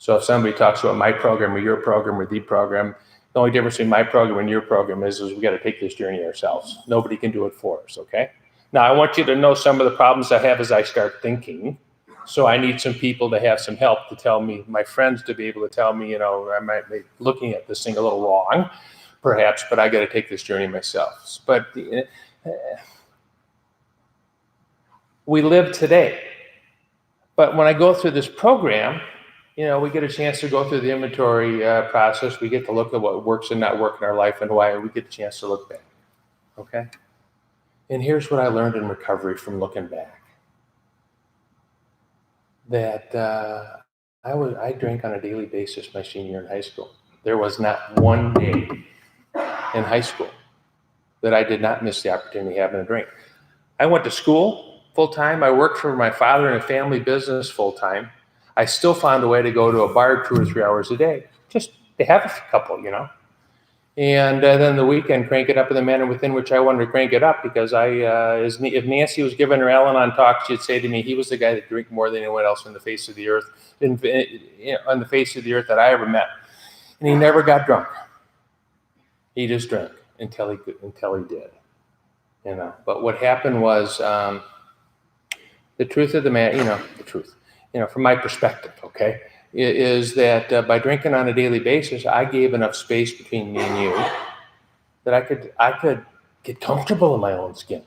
So if somebody talks about my program or your program or the program, the only difference between my program and your program is we got to take this journey ourselves. Nobody can do it for us, okay? Now, I want you to know some of the problems I have as I start thinking. So I need some people to have some help to tell me, my friends to be able to tell me, I might be looking at this thing a little wrong, perhaps, but I got to take this journey myself. But we live today. But when I go through this program, we get a chance to go through the inventory process. We get to look at what works and not work in our life and why. We get the chance to look back, okay? And here's what I learned in recovery from looking back. That I drank on a daily basis my senior year in high school. There was not one day in high school that I did not miss the opportunity of having a drink. I went to school full-time. I worked for my father in a family business full-time. I still found a way to go to a bar 2 or 3 hours a day, just to have a couple, And then the weekend, crank it up in the manner within which I wanted to crank it up, because if Nancy was giving her Al-Anon talk, she'd say to me, he was the guy that drank more than anyone else on the face of the earth, on the face of the earth that I ever met. And he never got drunk. He just drank until he did. But what happened was, the truth of the matter, the truth. from my perspective, okay, is that by drinking on a daily basis, I gave enough space between me and you that I could get comfortable in my own skin.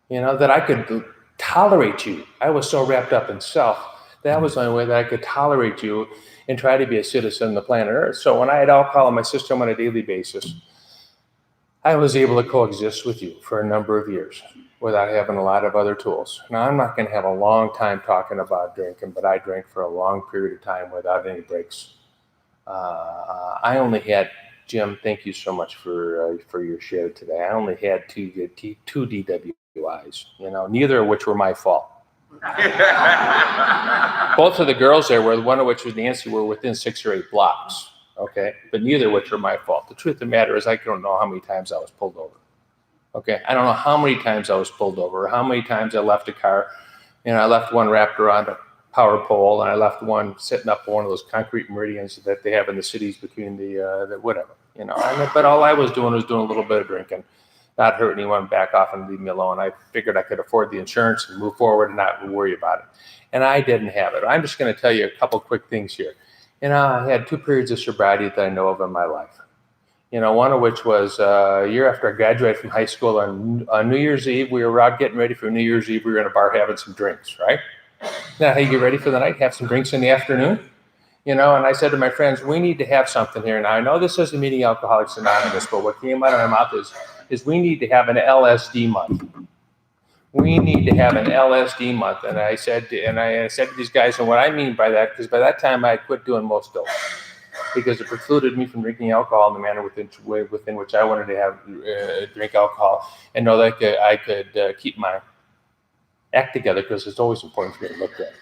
That I could tolerate you. I was so wrapped up in self. That was the only way that I could tolerate you and try to be a citizen of the planet Earth. So when I had alcohol in my system on a daily basis, I was able to coexist with you for a number of years without having a lot of other tools. Now, I'm not going to have a long time talking about drinking, but I drank for a long period of time without any breaks. I only had, Jim, thank you so much for your share today. I only had two DWIs, neither of which were my fault. Both of the girls there, one of which was Nancy, were within 6 or 8 blocks. Okay, but neither of which are my fault. The truth of the matter is, I don't know how many times I was pulled over. Okay, I don't know how many times I was pulled over, or how many times I left a car, I left one wrapped around a power pole, and I left one sitting up one of those concrete meridians that they have in the cities between the whatever, But all I was doing was doing a little bit of drinking, not hurt anyone, back off and leave me alone. I figured I could afford the insurance and move forward and not worry about it. And I didn't have it. I'm just going to tell you a couple quick things here. I had 2 periods of sobriety that I know of in my life. One of which was a year after I graduated from high school on New Year's Eve. We were out getting ready for New Year's Eve. We were in a bar having some drinks, right? Now, how you get ready for the night? Have some drinks in the afternoon. And I said to my friends, we need to have something here. Now, I know this isn't meeting Alcoholics Anonymous, but what came out of my mouth is we need to have an LSD month. We need to have an LSD month. And I said to these guys, and what I mean by that, because by that time I had quit doing most dope, because it precluded me from drinking alcohol in the manner within which I wanted to have drink alcohol, and know that I could keep my act together, because it's always important for me to look good.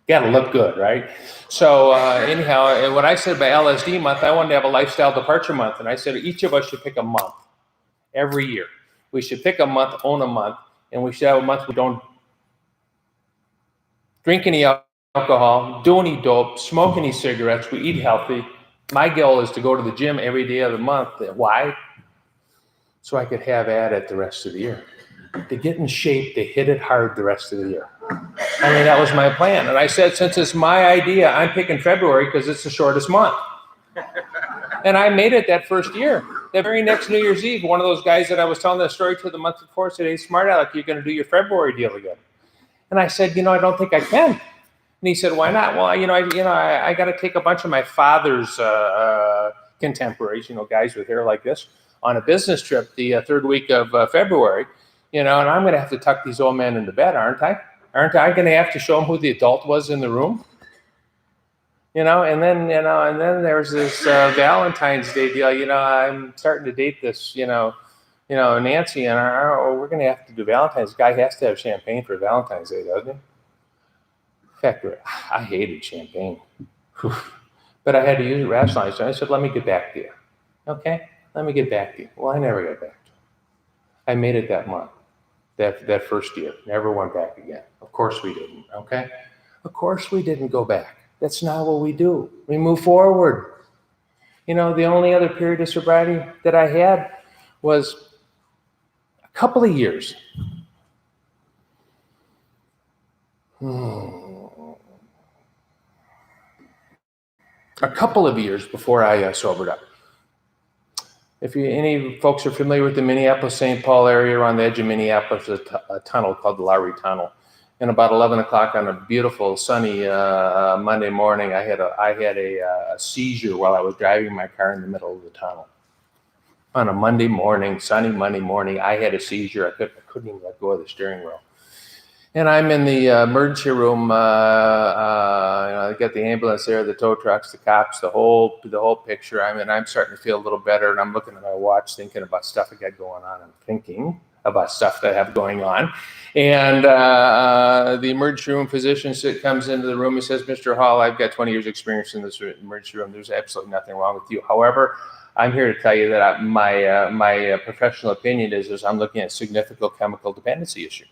Got to look good, right? So anyhow, and when I said by LSD month, I wanted to have a lifestyle departure month, and I said each of us should pick a month every year. We should pick a month, own a month, and we should have a month we don't drink any alcohol, do any dope, smoke any cigarettes, we eat healthy. My goal is to go to the gym every day of the month. Why? So I could have at it the rest of the year. To get in shape, to hit it hard the rest of the year. That was my plan. And I said, since it's my idea, I'm picking February because it's the shortest month. And I made it that first year. The very next New Year's Eve, one of those guys that I was telling the story to the month before said, hey, smart Alec, you're going to do your February deal again. And I said, I don't think I can. And he said, why not? Well, I got to take a bunch of my father's contemporaries, guys with hair like this, on a business trip the third week of February, and I'm going to have to tuck these old men into bed, aren't I? Aren't I going to have to show them who the adult was in the room? And then there's this Valentine's Day deal. I'm starting to date this, Nancy, and we're going to have to do Valentine's. Guy has to have champagne for Valentine's Day, doesn't he? In fact, I hated champagne. But I had to use it rationally. So I said, let me get back to you. Okay? Let me get back to you. Well, I never got back to you. I made it that month, that first year. Never went back again. Of course we didn't, okay? Of course we didn't go back. That's not what we do. We move forward. The only other period of sobriety that I had was a couple of years. A couple of years before I sobered up. If any folks are familiar with the Minneapolis-St. Paul area, around the edge of Minneapolis, there's a tunnel called the Lowry Tunnel. And about 11 o'clock on a beautiful, sunny Monday morning, I had a seizure while I was driving my car in the middle of the tunnel. On a Monday morning, sunny Monday morning, I had a seizure. I couldn't even let go of the steering wheel. And I'm in the emergency room. I got the ambulance there, the tow trucks, the cops, the whole picture. I'm starting to feel a little better, and I'm looking at my watch, thinking about stuff I got going on. I'm thinking about stuff that I have going on. And the emergency room physician comes into the room and says, Mr. Hall, I've got 20 years experience in this emergency room. There's absolutely nothing wrong with you. However, I'm here to tell you that my professional opinion is I'm looking at significant chemical dependency issue.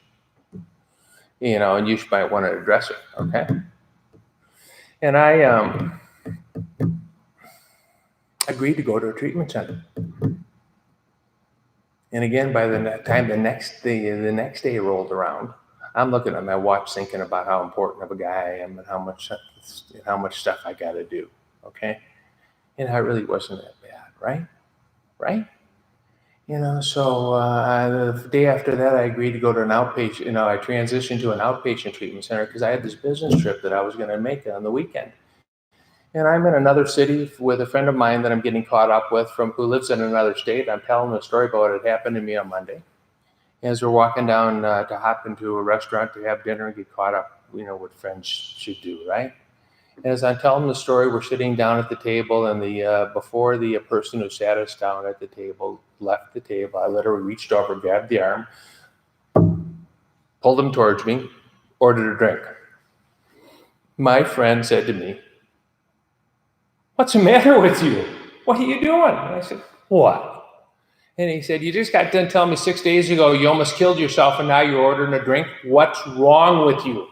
And you might want to address it, okay? And I agreed to go to a treatment center. And again, by the time the next day rolled around, I'm looking at my watch thinking about how important of a guy I am and how much stuff I got to do. Okay. And it really wasn't that bad, right? Right? So the day after that, I agreed to go to an outpatient. I transitioned to an outpatient treatment center because I had this business trip that I was going to make on the weekend. And I'm in another city with a friend of mine that I'm getting caught up with who lives in another state. I'm telling him a story about what had happened to me on Monday. As we're walking down to hop into a restaurant to have dinner and get caught up, what friends should do, right? As I'm telling the story, we're sitting down at the table, and before the person who sat us down at the table left the table, I literally reached over, grabbed the arm, pulled him towards me, ordered a drink. My friend said to me, "What's the matter with you? What are you doing?" And I said, "What?" And he said, "You just got done telling me 6 days ago you almost killed yourself, and now you're ordering a drink. What's wrong with you?"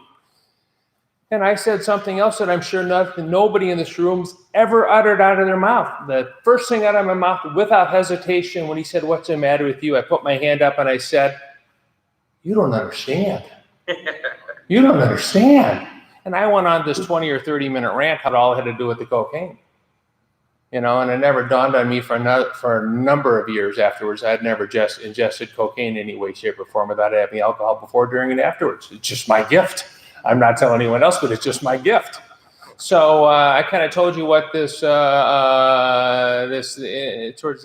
And I said something else that I'm sure nobody in this room's ever uttered out of their mouth. The first thing out of my mouth, without hesitation, when he said, "What's the matter with you?" I put my hand up and I said, "You don't understand. You don't understand." And I went on this 20 or 30-minute rant how it all had to do with the cocaine. And it never dawned on me for a number of years afterwards. I had never just ingested cocaine in any way, shape, or form without having alcohol before, during, and afterwards. It's just my gift. I'm not telling anyone else, but it's just my gift. So I kind of told you what towards the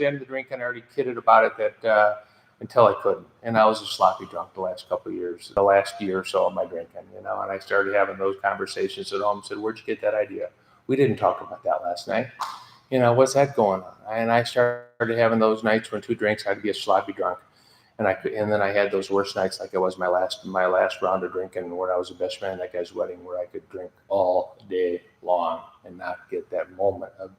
end of the drink, and I already kidded about it that until I couldn't. And I was a sloppy drunk the last couple of years, the last year or so of my drinking, and I started having those conversations at home. Said, "Where'd you get that idea? We didn't talk about that last night. What's that going on?" And I started having those nights when 2 drinks, I'd be a sloppy drunk. And then I had those worst nights, like it was my last round of drinking, where I was the best man at that guy's wedding, where I could drink all day long and not get that moment of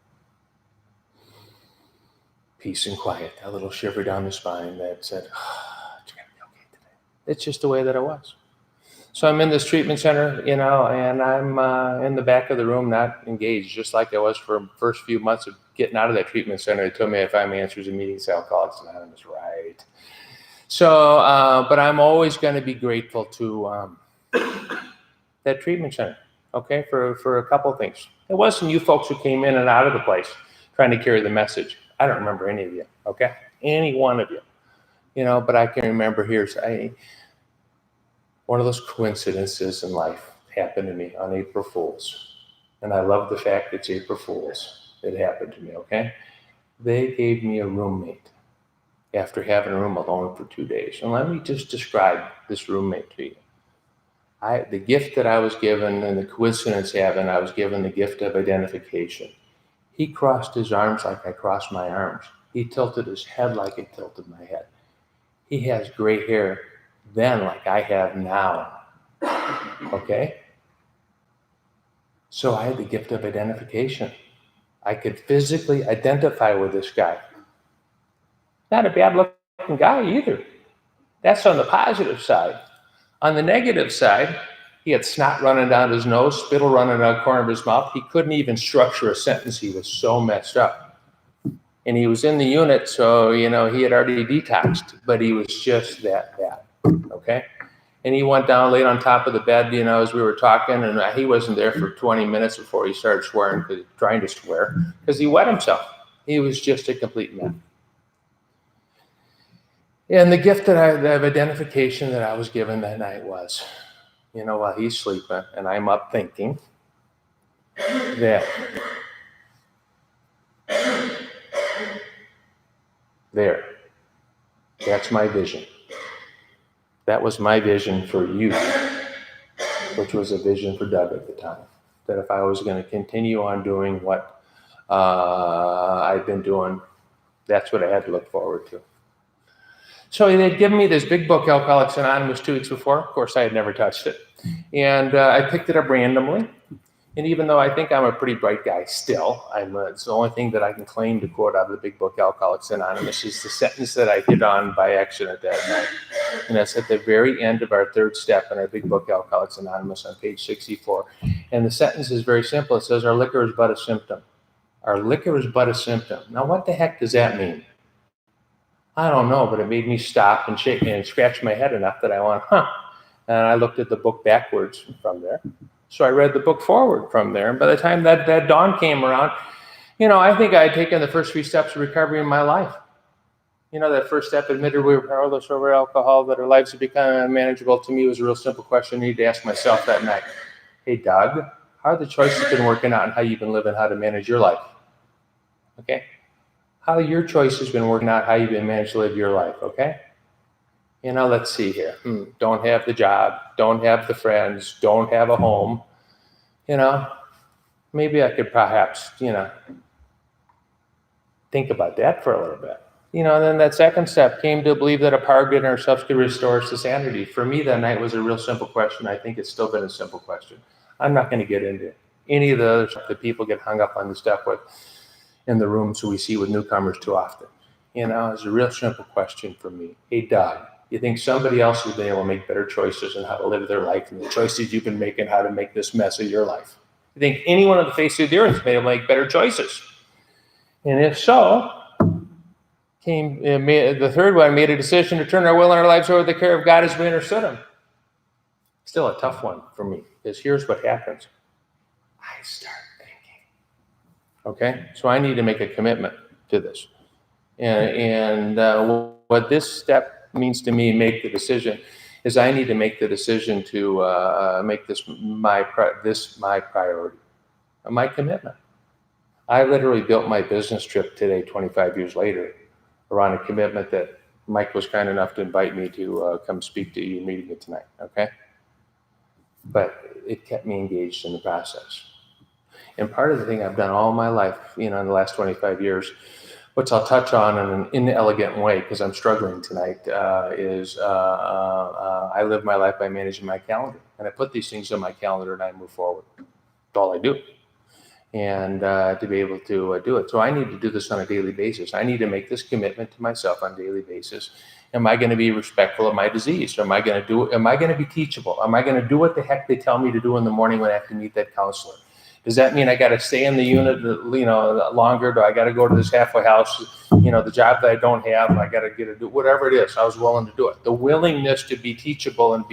peace and quiet, that little shiver down the spine that said, "Oh, it's gonna be okay today." It's just the way that it was. So I'm in this treatment center, and I'm in the back of the room, not engaged, just like I was for the first few months of getting out of that treatment center. They told me I'd find my answers in meetings to Alcoholics Anonymous, right? So, but I'm always going to be grateful to that treatment center, okay, for a couple of things. It wasn't you folks who came in and out of the place trying to carry the message. I don't remember any of you, okay? Any one of you, but I can remember one of those coincidences in life happened to me on April Fool's. And I love the fact it's April Fool's. It happened to me, okay? They gave me a roommate after having a room alone for 2 days. And let me just describe this roommate to you. The gift that I was given, and the coincidence having, I was given the gift of identification. He crossed his arms like I crossed my arms. He tilted his head like I tilted my head. He has gray hair then like I have now. Okay? So I had the gift of identification. I could physically identify with this guy. Not a bad looking guy either. That's on the positive side. On the negative side, he had snot running down his nose, spittle running down the corner of his mouth. He couldn't even structure a sentence. He was so messed up. And he was in the unit, so, he had already detoxed, but he was just that bad, okay? And he went down, laid on top of the bed, as we were talking, and he wasn't there for 20 minutes before he started trying to swear, because he wet himself. He was just a complete mess. And the gift of identification that I was given that night was, while he's sleeping and I'm up thinking that that's my vision. That was my vision for you, which was a vision for Doug at the time. That if I was going to continue on doing what I've been doing, that's what I had to look forward to. So they'd given me this big book, Alcoholics Anonymous, 2 weeks before. Of course, I had never touched it. And I picked it up randomly. And even though I think I'm a pretty bright guy still, it's the only thing that I can claim to quote out of the big book, Alcoholics Anonymous, is the sentence that I hit on by accident that night. And that's at the very end of our 3rd step in our big book, Alcoholics Anonymous, on page 64. And the sentence is very simple. It says, "Our liquor is but a symptom." Our liquor is but a symptom. Now, what the heck does that mean? I don't know, but it made me stop and shake and scratch my head enough that I went, And I looked at the book backwards from there. So I read the book forward from there. And by the time that dawn came around, I think I had taken the first 3 steps of recovery in my life. That first step, admitted we were powerless over alcohol, that our lives had become unmanageable, to me was a real simple question I needed to ask myself that night. Hey, Doug, how have the choices been working out and how you've been living, how to manage your life? Okay? How your choices been working out, how you've been managed to live your life, okay? Let's see here. Don't have the job, don't have the friends, don't have a home. Maybe I could perhaps, think about that for a little bit. And then that second step came to believe that a power in ourselves could restore us to sanity. For me, that night was a real simple question. I think it's still been a simple question. I'm not going to get into any of the other stuff that people get hung up on the stuff with in the rooms we see with newcomers too often. It's a real simple question for me. Hey, Doug, you think somebody else has been able to make better choices on how to live their life and the choices you've been making, how to make this mess of your life? You think anyone on the face of the earth has been able to make better choices? And if so, the third one, made a decision to turn our will and our lives over to the care of God as we understood Him. Still a tough one for me, because here's what happens. I start thinking. Okay? So I need to make a commitment to this. And what this step means to me, make the decision, is I need to make the decision to make this my priority, my commitment. I literally built my business trip today, 25 years later, around a commitment that Mike was kind enough to invite me to come speak to your meeting tonight, okay? But it kept me engaged in the process. And part of the thing I've done all my life, in the last 25 years, which I'll touch on in an inelegant way because I'm struggling tonight, is I live my life by managing my calendar. And I put these things on my calendar and I move forward. That's all I do. And to be able to do it. So I need to do this on a daily basis. I need to make this commitment to myself on a daily basis. Am I going to be respectful of my disease? Am I going to be teachable? Am I going to do what the heck they tell me to do in the morning when I have to meet that counselor? Does that mean I got to stay in the unit, longer? Do I got to go to this halfway house? The job that I don't have, I got to get to do whatever it is. I was willing to do it. The willingness to be teachable and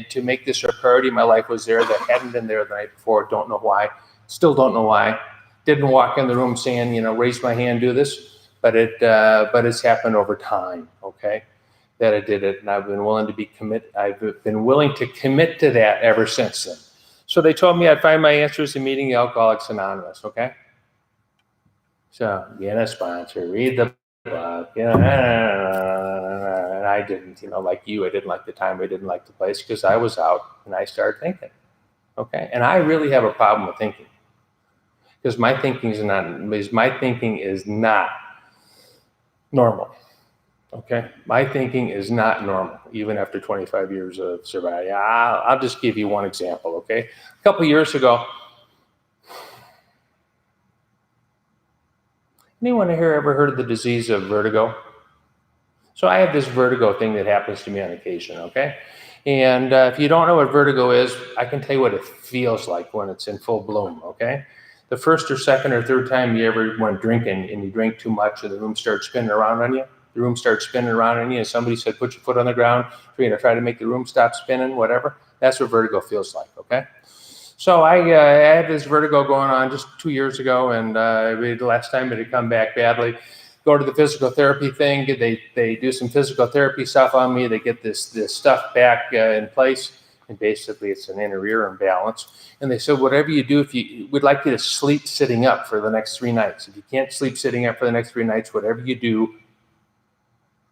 to make this a priority in my life was there. That hadn't been there the night before. Don't know why. Still don't know why. Didn't walk in the room saying, raise my hand, do this. But it's happened over time. Okay, that I did it, and I've been willing to commit to that ever since then. So they told me I'd find my answers in meeting Alcoholics Anonymous, okay? So get a sponsor, read the book, and I didn't, like you, I didn't like the time, I didn't like the place because I was out and I started thinking, okay? And I really have a problem with thinking because my thinking is not normal. Okay, my thinking is not normal, even after 25 years of sobriety. I'll just give you one example, okay? A couple of years ago, anyone here ever heard of the disease of vertigo? So I have this vertigo thing that happens to me on occasion, okay? And if you don't know what vertigo is, I can tell you what it feels like when it's in full bloom, okay? The first or second or third time you ever went drinking and you drank too much and the room started spinning around on you, and somebody said, put your foot on the ground, try to make the room stop spinning, whatever. That's what vertigo feels like, okay? So I had this vertigo going on just 2 years ago, and the last time it had come back badly. Go to the physical therapy thing. They do some physical therapy stuff on me. They get this stuff back in place, and basically it's an inner ear imbalance. And they said, whatever you do, we'd like you to sleep sitting up for the next 3 nights. If you can't sleep sitting up for the next 3 nights, whatever you do,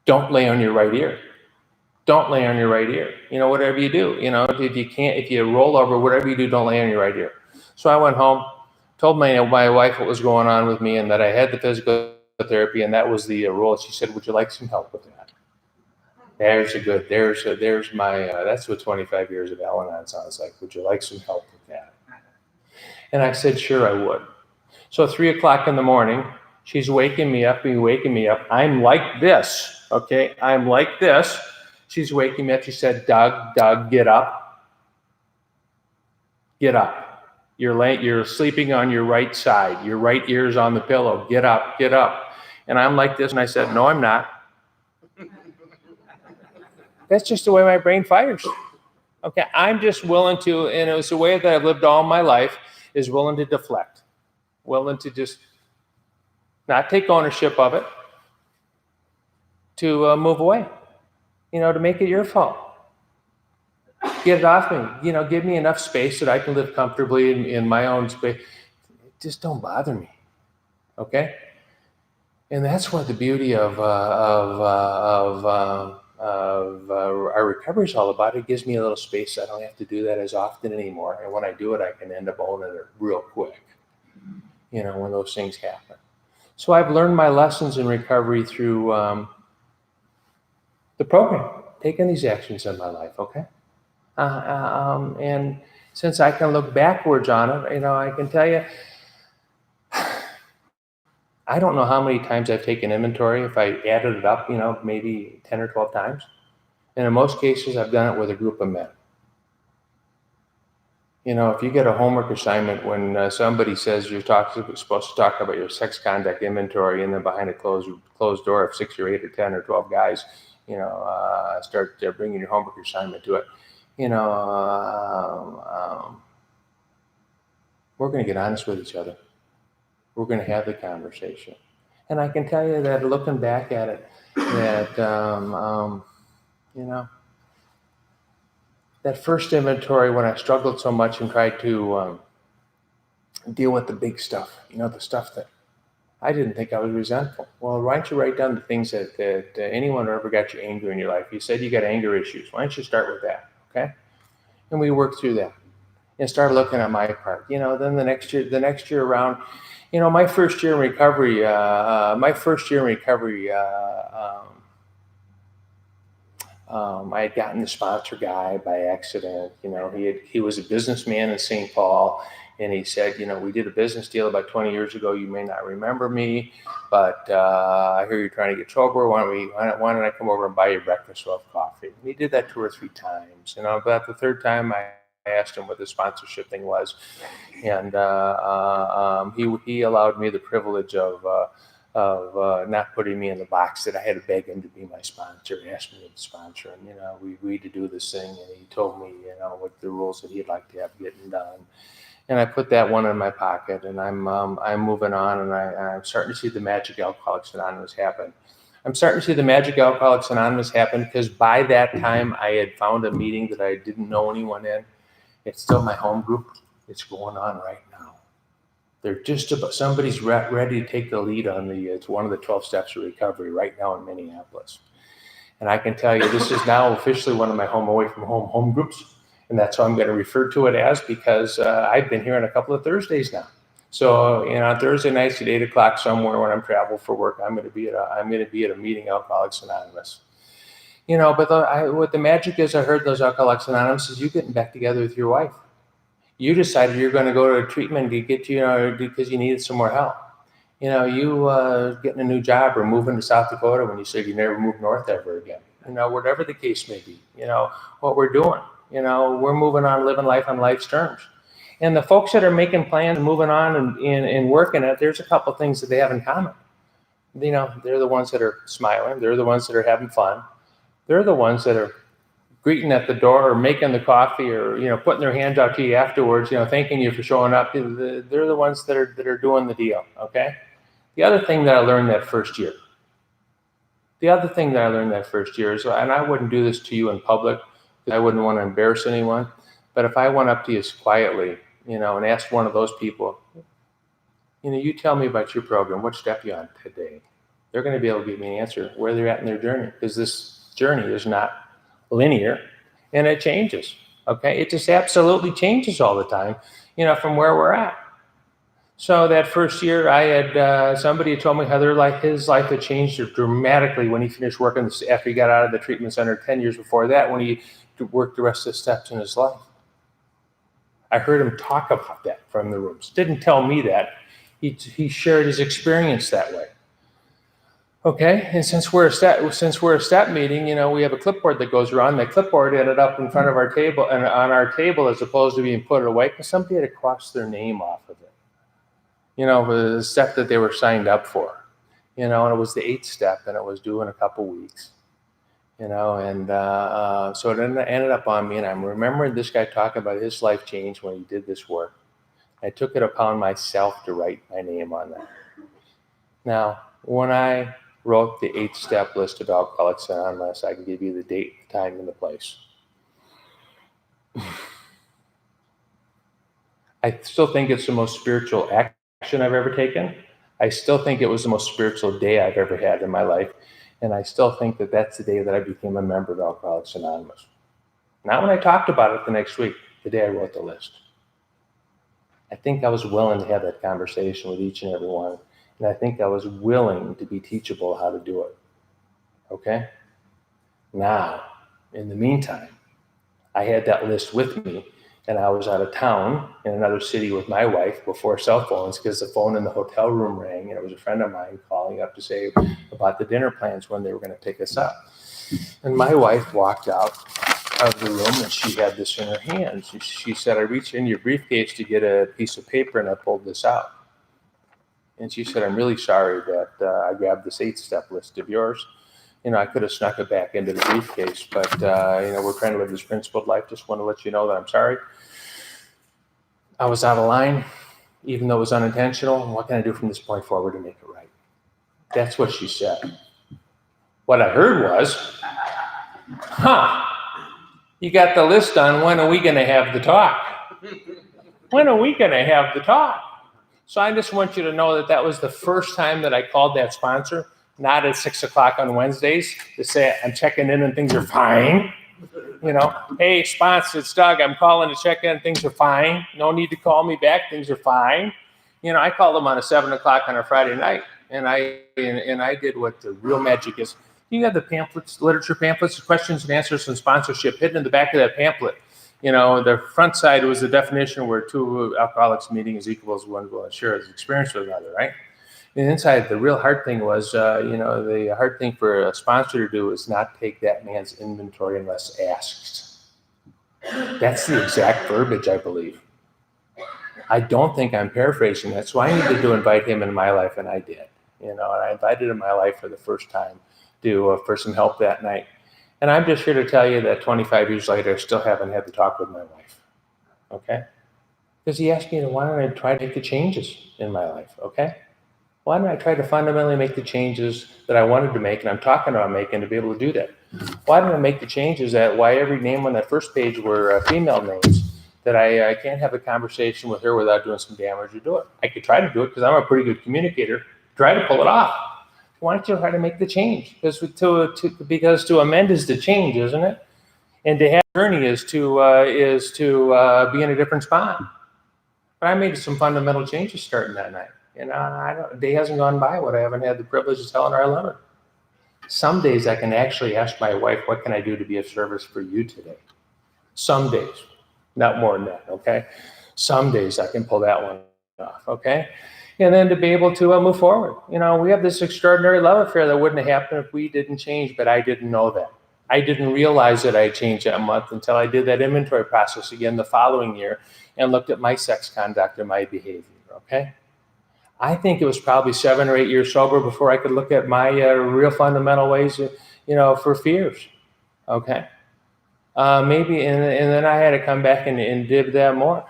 don't lay on your right ear. Don't lay on your right ear. Whatever you do, if you roll over, whatever you do, don't lay on your right ear. So I went home, told my wife what was going on with me and that I had the physical therapy, and that was the rule. She said, would you like some help with that? There's my, that's what 25 years of Al-Anon sounds like. Would you like some help with that? And I said, sure, I would. So 3 o'clock in the morning, she's waking me up. I'm like this, okay? I'm like this. She's waking me up. She said, Doug, get up. Get up. You're sleeping on your right side. Your right ear's on the pillow. Get up. And I'm like this, and I said, no, I'm not. That's just the way my brain fires. Okay, I'm just willing to, and it was the way that I've lived all my life, is willing to deflect, willing to just not take ownership of it, to move away, to make it your fault. Get it off me, give me enough space that I can live comfortably in my own space. Just don't bother me, okay? And that's what the beauty of our recovery is all about. It gives me a little space. I don't have to do that as often anymore. And when I do it, I can end up owning it real quick, when those things happen. So I've learned my lessons in recovery through the program, taking these actions in my life, okay? And since I can look backwards on it, I can tell you, I don't know how many times I've taken inventory. If I added it up, maybe 10 or 12 times. And in most cases, I've done it with a group of men. If you get a homework assignment when somebody says you're supposed to talk about your sex conduct inventory, and then behind a closed door of 6 or 8 or 10 or 12 guys, start bringing your homework assignment to it, we're going to get honest with each other. We're going to have the conversation. And I can tell you that looking back at it, that, that first inventory when I struggled so much and tried to deal with the big stuff, the stuff that I didn't think I was resentful. Well, why don't you write down the things that anyone who ever got you angry in your life? You said you got anger issues. Why don't you start with that, okay? And we worked through that and started looking at my part. Then the next year around, my first year in recovery, I had gotten the sponsor guy by accident. He was a businessman in St. Paul, and he said, we did a business deal about 20 years ago. You may not remember me, but I hear you're trying to get sober. Why don't I come over and buy you breakfast with coffee? And he did that 2 or 3 times. About the third time, I asked him what the sponsorship thing was, and he allowed me the privilege of not putting me in the box that I had to beg him to be my sponsor. He asked me to be the sponsor, and we agreed to do this thing. And he told me, what the rules that he'd like to have getting done. And I put that one in my pocket, and I'm moving on, and I'm starting to see the magic Alcoholics Anonymous happen. I'm starting to see the magic Alcoholics Anonymous happen because by that time I had found a meeting that I didn't know anyone in. It's still my home group. It's going on right now. They're just about, somebody's ready to take the lead on it's one of the 12 steps of recovery right now in Minneapolis. And I can tell you, this is now officially one of my away from home groups. And that's how I'm going to refer to it as, because I've been here on a couple of Thursdays now. So, on Thursday nights at 8 o'clock somewhere when I'm traveling for work, I'm going to be at a meeting, Alcoholics Anonymous. But what the magic is, I heard those Alcoholics Anonymous is you getting back together with your wife. You decided you're going to go to a treatment to get because you needed some more help. You getting a new job or moving to South Dakota when you said you never moved north ever again. Whatever the case may be. What we're doing. We're moving on, living life on life's terms. And the folks that are making plans and moving on and working it, there's a couple things that they have in common. They're the ones that are smiling. They're the ones that are having fun. They're the ones that are greeting at the door or making the coffee or, putting their hands out to you afterwards, thanking you for showing up. They're the ones that are doing the deal, okay? The other thing that I learned that first year is, and I wouldn't do this to you in public, because I wouldn't want to embarrass anyone, but if I went up to you quietly, and asked one of those people, you tell me about your program, what step you on today? They're going to be able to give me an answer where they're at in their journey, because this journey is not linear, and it changes, okay? It just absolutely changes all the time, from where we're at. So that first year, I had somebody told me how his life had changed dramatically when he finished working after he got out of the treatment center 10 years before that, when he worked the rest of the steps in his life. I heard him talk about that from the rooms. Didn't tell me that. He shared his experience that way. Okay, and since we're a step meeting, we have a clipboard that goes around. That clipboard ended up in front of our table, and on our table, as opposed to being put away, because somebody had to cross their name off of it. The step that they were signed up for. And it was the 8th step, and it was due in a couple weeks. And so it ended up on me, and I'm remembering this guy talking about his life change when he did this work. I took it upon myself to write my name on that. Now, when I wrote the 8-step list of Alcoholics Anonymous, I can give you the date, the time, and the place. I still think it's the most spiritual action I've ever taken. I still think it was the most spiritual day I've ever had in my life. And I still think that that's the day that I became a member of Alcoholics Anonymous. Not when I talked about it the next week, the day I wrote the list. I think I was willing to have that conversation with each and every one. And I think I was willing to be teachable how to do it. Okay? Now, in the meantime, I had that list with me, and I was out of town in another city with my wife before cell phones, because the phone in the hotel room rang, and it was a friend of mine calling up to say about the dinner plans when they were going to pick us up. And my wife walked out of the room, and she had this in her hands. She said, I reached in your briefcase to get a piece of paper, and I pulled this out. And she said, I'm really sorry that I grabbed this 8-step list of yours. I could have snuck it back into the briefcase, but, we're trying to live this principled life. Just want to let you know that I'm sorry. I was out of line, even though it was unintentional. What can I do from this point forward to make it right? That's what she said. What I heard was, you got the list done. When are we going to have the talk? When are we going to have the talk? So I just want you to know that that was the first time that I called that sponsor, not at 6 o'clock on Wednesdays, to say I'm checking in and things are fine. Hey, sponsor, it's Doug. I'm calling to check in. Things are fine. No need to call me back. Things are fine. I called them on a 7 o'clock on a Friday night, and I did what the real magic is. You have the pamphlets, literature pamphlets, questions and answers, and sponsorship hidden in the back of that pamphlet. The front side was the definition where two alcoholics meeting is equal as one will share his experience with another, right? And inside, the real hard thing was, the hard thing for a sponsor to do is not take that man's inventory unless asked. That's the exact verbiage, I believe. I don't think I'm paraphrasing that, so I needed to invite him into my life, and I did. And I invited him in my life for the first time for some help that night. And I'm just here to tell you that 25 years later, I still haven't had the talk with my wife, okay? Because he asked me, why don't I try to make the changes in my life, okay? Why don't I try to fundamentally make the changes that I wanted to make, and I'm talking about making, to be able to do that? Why don't I make the changes why every name on that first page were female names, that I can't have a conversation with her without doing some damage or do it? I could try to do it because I'm a pretty good communicator. Try to pull it off. Why don't you try to make the change? Because to amend is to change, isn't it? And to have a journey is to be in a different spot. But I made some fundamental changes starting that night. A day hasn't gone by when I haven't had the privilege of telling her I love her. Some days I can actually ask my wife, what can I do to be of service for you today? Some days, not more than that, okay? Some days I can pull that one off, okay? And then to be able to move forward. We have this extraordinary love affair that wouldn't have happened if we didn't change, but I didn't know that. I didn't realize that I changed that month until I did that inventory process again the following year and looked at my sex conduct and my behavior, okay? I think it was probably 7 or 8 years sober before I could look at my real fundamental ways, for fears, okay? Maybe, and then I had to come back and did that more.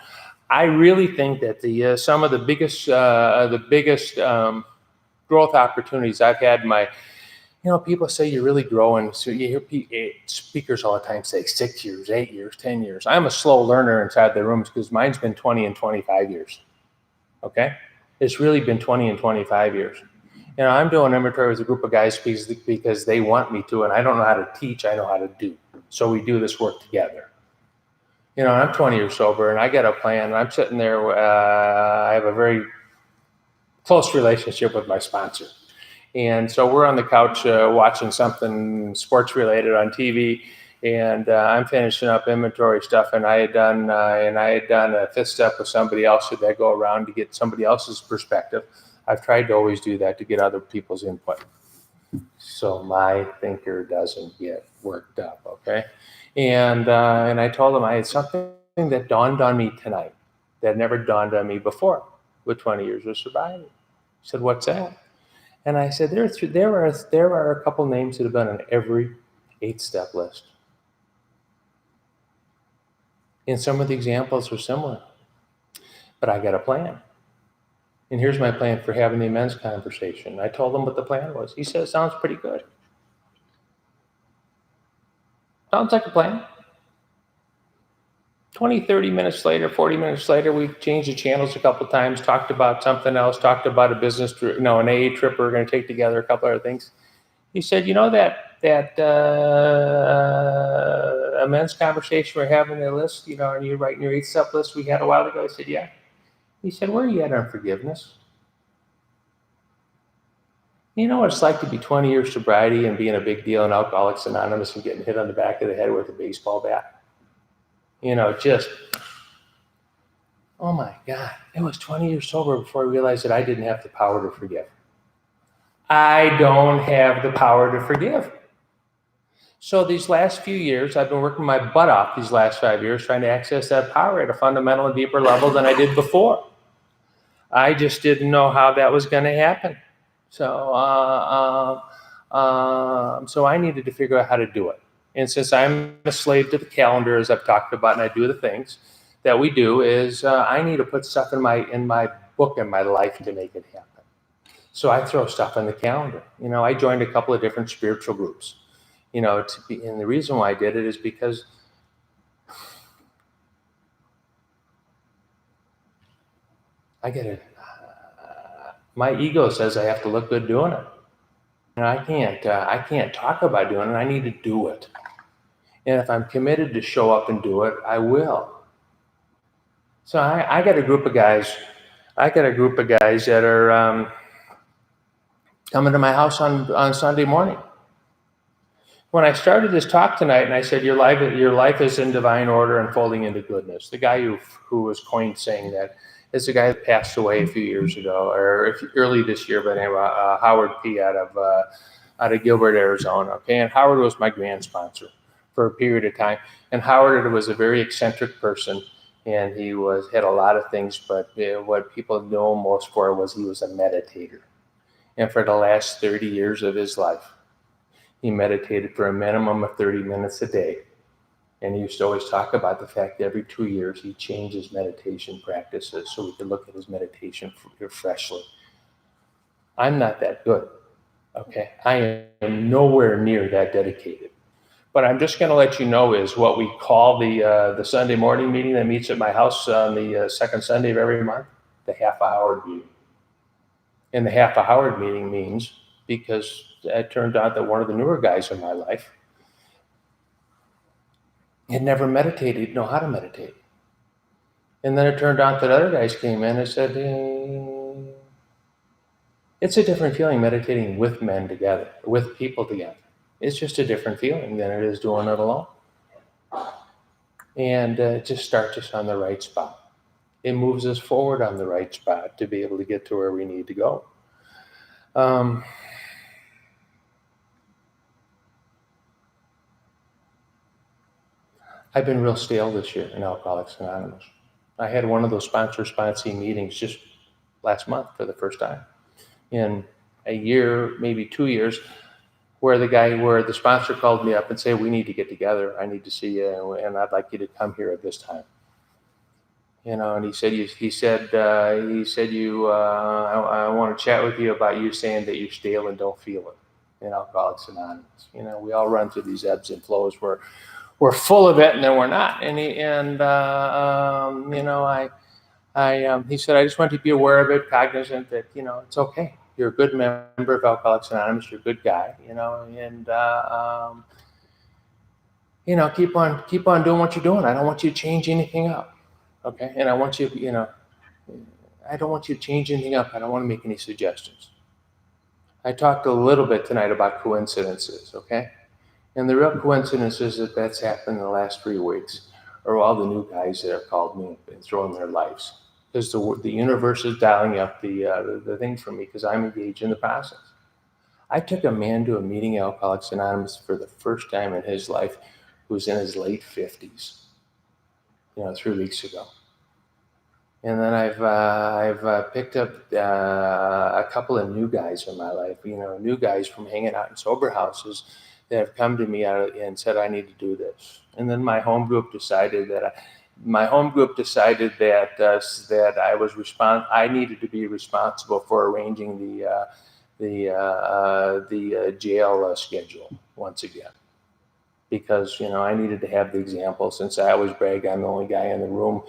I really think that some of the biggest growth opportunities I've had in my, people say you're really growing. So you hear speakers all the time say 6 years, 8 years, 10 years. I'm a slow learner inside the rooms because mine's been 20 and 25 years, okay? It's really been 20 and 25 years. I'm doing inventory with a group of guys because they want me to, and I don't know how to teach, I know how to do. So we do this work together. I'm 20 years sober, and I got a plan, and I'm sitting there, I have a very close relationship with my sponsor. And so we're on the couch watching something sports-related on TV, and I'm finishing up inventory stuff, and I had done a 5th step with somebody else that I go around to get somebody else's perspective. I've tried to always do that to get other people's input, so my thinker doesn't get worked up, okay? And I told him I had something that dawned on me tonight that never dawned on me before with 20 years of sobriety. He said, what's that? And I said, there are a couple names that have been on every 8-step list. And some of the examples are similar. But I got a plan. And here's my plan for having the men's conversation. I told him what the plan was. He said, sounds pretty good. Sounds like a plan. 20, 30 minutes later, 40 minutes later, we changed the channels a couple of times, talked about something else, talked about a business, an AA trip we we're going to take together, a couple other things. He said, you know that a men's conversation we're having a list, and you're writing your 8-step list we had a while ago? I said, yeah. He said, where are you at on forgiveness? You know what it's like to be 20 years sobriety and being a big deal in Alcoholics Anonymous and getting hit on the back of the head with a baseball bat? Just, oh my God. It was 20 years sober before I realized that I didn't have the power to forgive. I don't have the power to forgive. So these last few years, I've been working my butt off these last 5 years trying to access that power at a fundamental and deeper level than I did before. I just didn't know how that was going to happen. So I needed to figure out how to do it. And since I'm a slave to the calendar, as I've talked about, and I do the things that we do, is I need to put stuff in my book in my life to make it happen. So I throw stuff on the calendar. I joined a couple of different spiritual groups. And the reason why I did it is because my ego says I have to look good doing it. And I can't talk about doing it. I need to do it. And if I'm committed to show up and do it, I will. So I got a group of guys. That are coming to my house on Sunday morning. When I started this talk tonight, and I said your life is in divine order and folding into goodness. The guy who was coined saying that is the guy that passed away a few years ago, or early this year, by the name of Howard P. out of Gilbert, Arizona. Okay, and Howard was my grand sponsor for a period of time. And Howard was a very eccentric person, and he had a lot of things, but what people know him most for was he was a meditator. And for the last 30 years of his life, he meditated for a minimum of 30 minutes a day. And he used to always talk about the fact that every 2 years he changed his meditation practices so we could look at his meditation freshly. I'm not that good, okay? I am nowhere near that dedicated. But I'm just going to let you know is what we call the Sunday morning meeting that meets at my house on the second Sunday of every month, the half a Howard meeting. And the half a Howard meeting means, because it turned out that one of the newer guys in my life had never meditated, didn't know how to meditate. And then it turned out that other guys came in and said, it's a different feeling meditating with men together, with people together. It's just a different feeling than it is doing it alone. And it just starts us on the right spot. It moves us forward on the right spot to be able to get to where we need to go. I've been real stale this year in Alcoholics Anonymous. I had one of those sponsor-sponsee meetings just last month for the first time in a year, maybe 2 years, where the sponsor called me up and said, we need to get together. I need to see you, and I'd like you to come here at this time. And he said, I want to chat with you about you saying that you're stale and don't feel it in Alcoholics Anonymous. We all run through these ebbs and flows where we're full of it and then we're not. He said, I just want you to be aware of it, cognizant that, it's okay. You're a good member of Alcoholics Anonymous. You're a good guy, keep on doing what you're doing. I don't want you to change anything up. Okay. And I want you, I don't want you to change anything up. I don't want to make any suggestions. I talked a little bit tonight about coincidences. Okay. And the real coincidence is that's happened in the last 3 weeks, are all the new guys that have called me and thrown their lives. Because the universe is dialing up the thing for me because I'm engaged in the process. I took a man to a meeting at Alcoholics Anonymous for the first time in his life who's in his late 50s, 3 weeks ago. And then I've picked up a couple of new guys in my life, new guys from hanging out in sober houses that have come to me and said I need to do this. And then my home group decided that I needed to be responsible for arranging the jail schedule once again, because I needed to have the example. Since I always brag I'm the only guy in the room,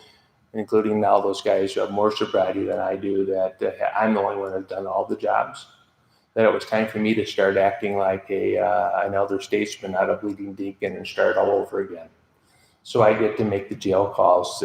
including now those guys who have more sobriety than I do, that I'm the only one that's done all the jobs. That it was time for me to start acting like an elder statesman, not a bleeding deacon, and start all over again. So I get to make the jail calls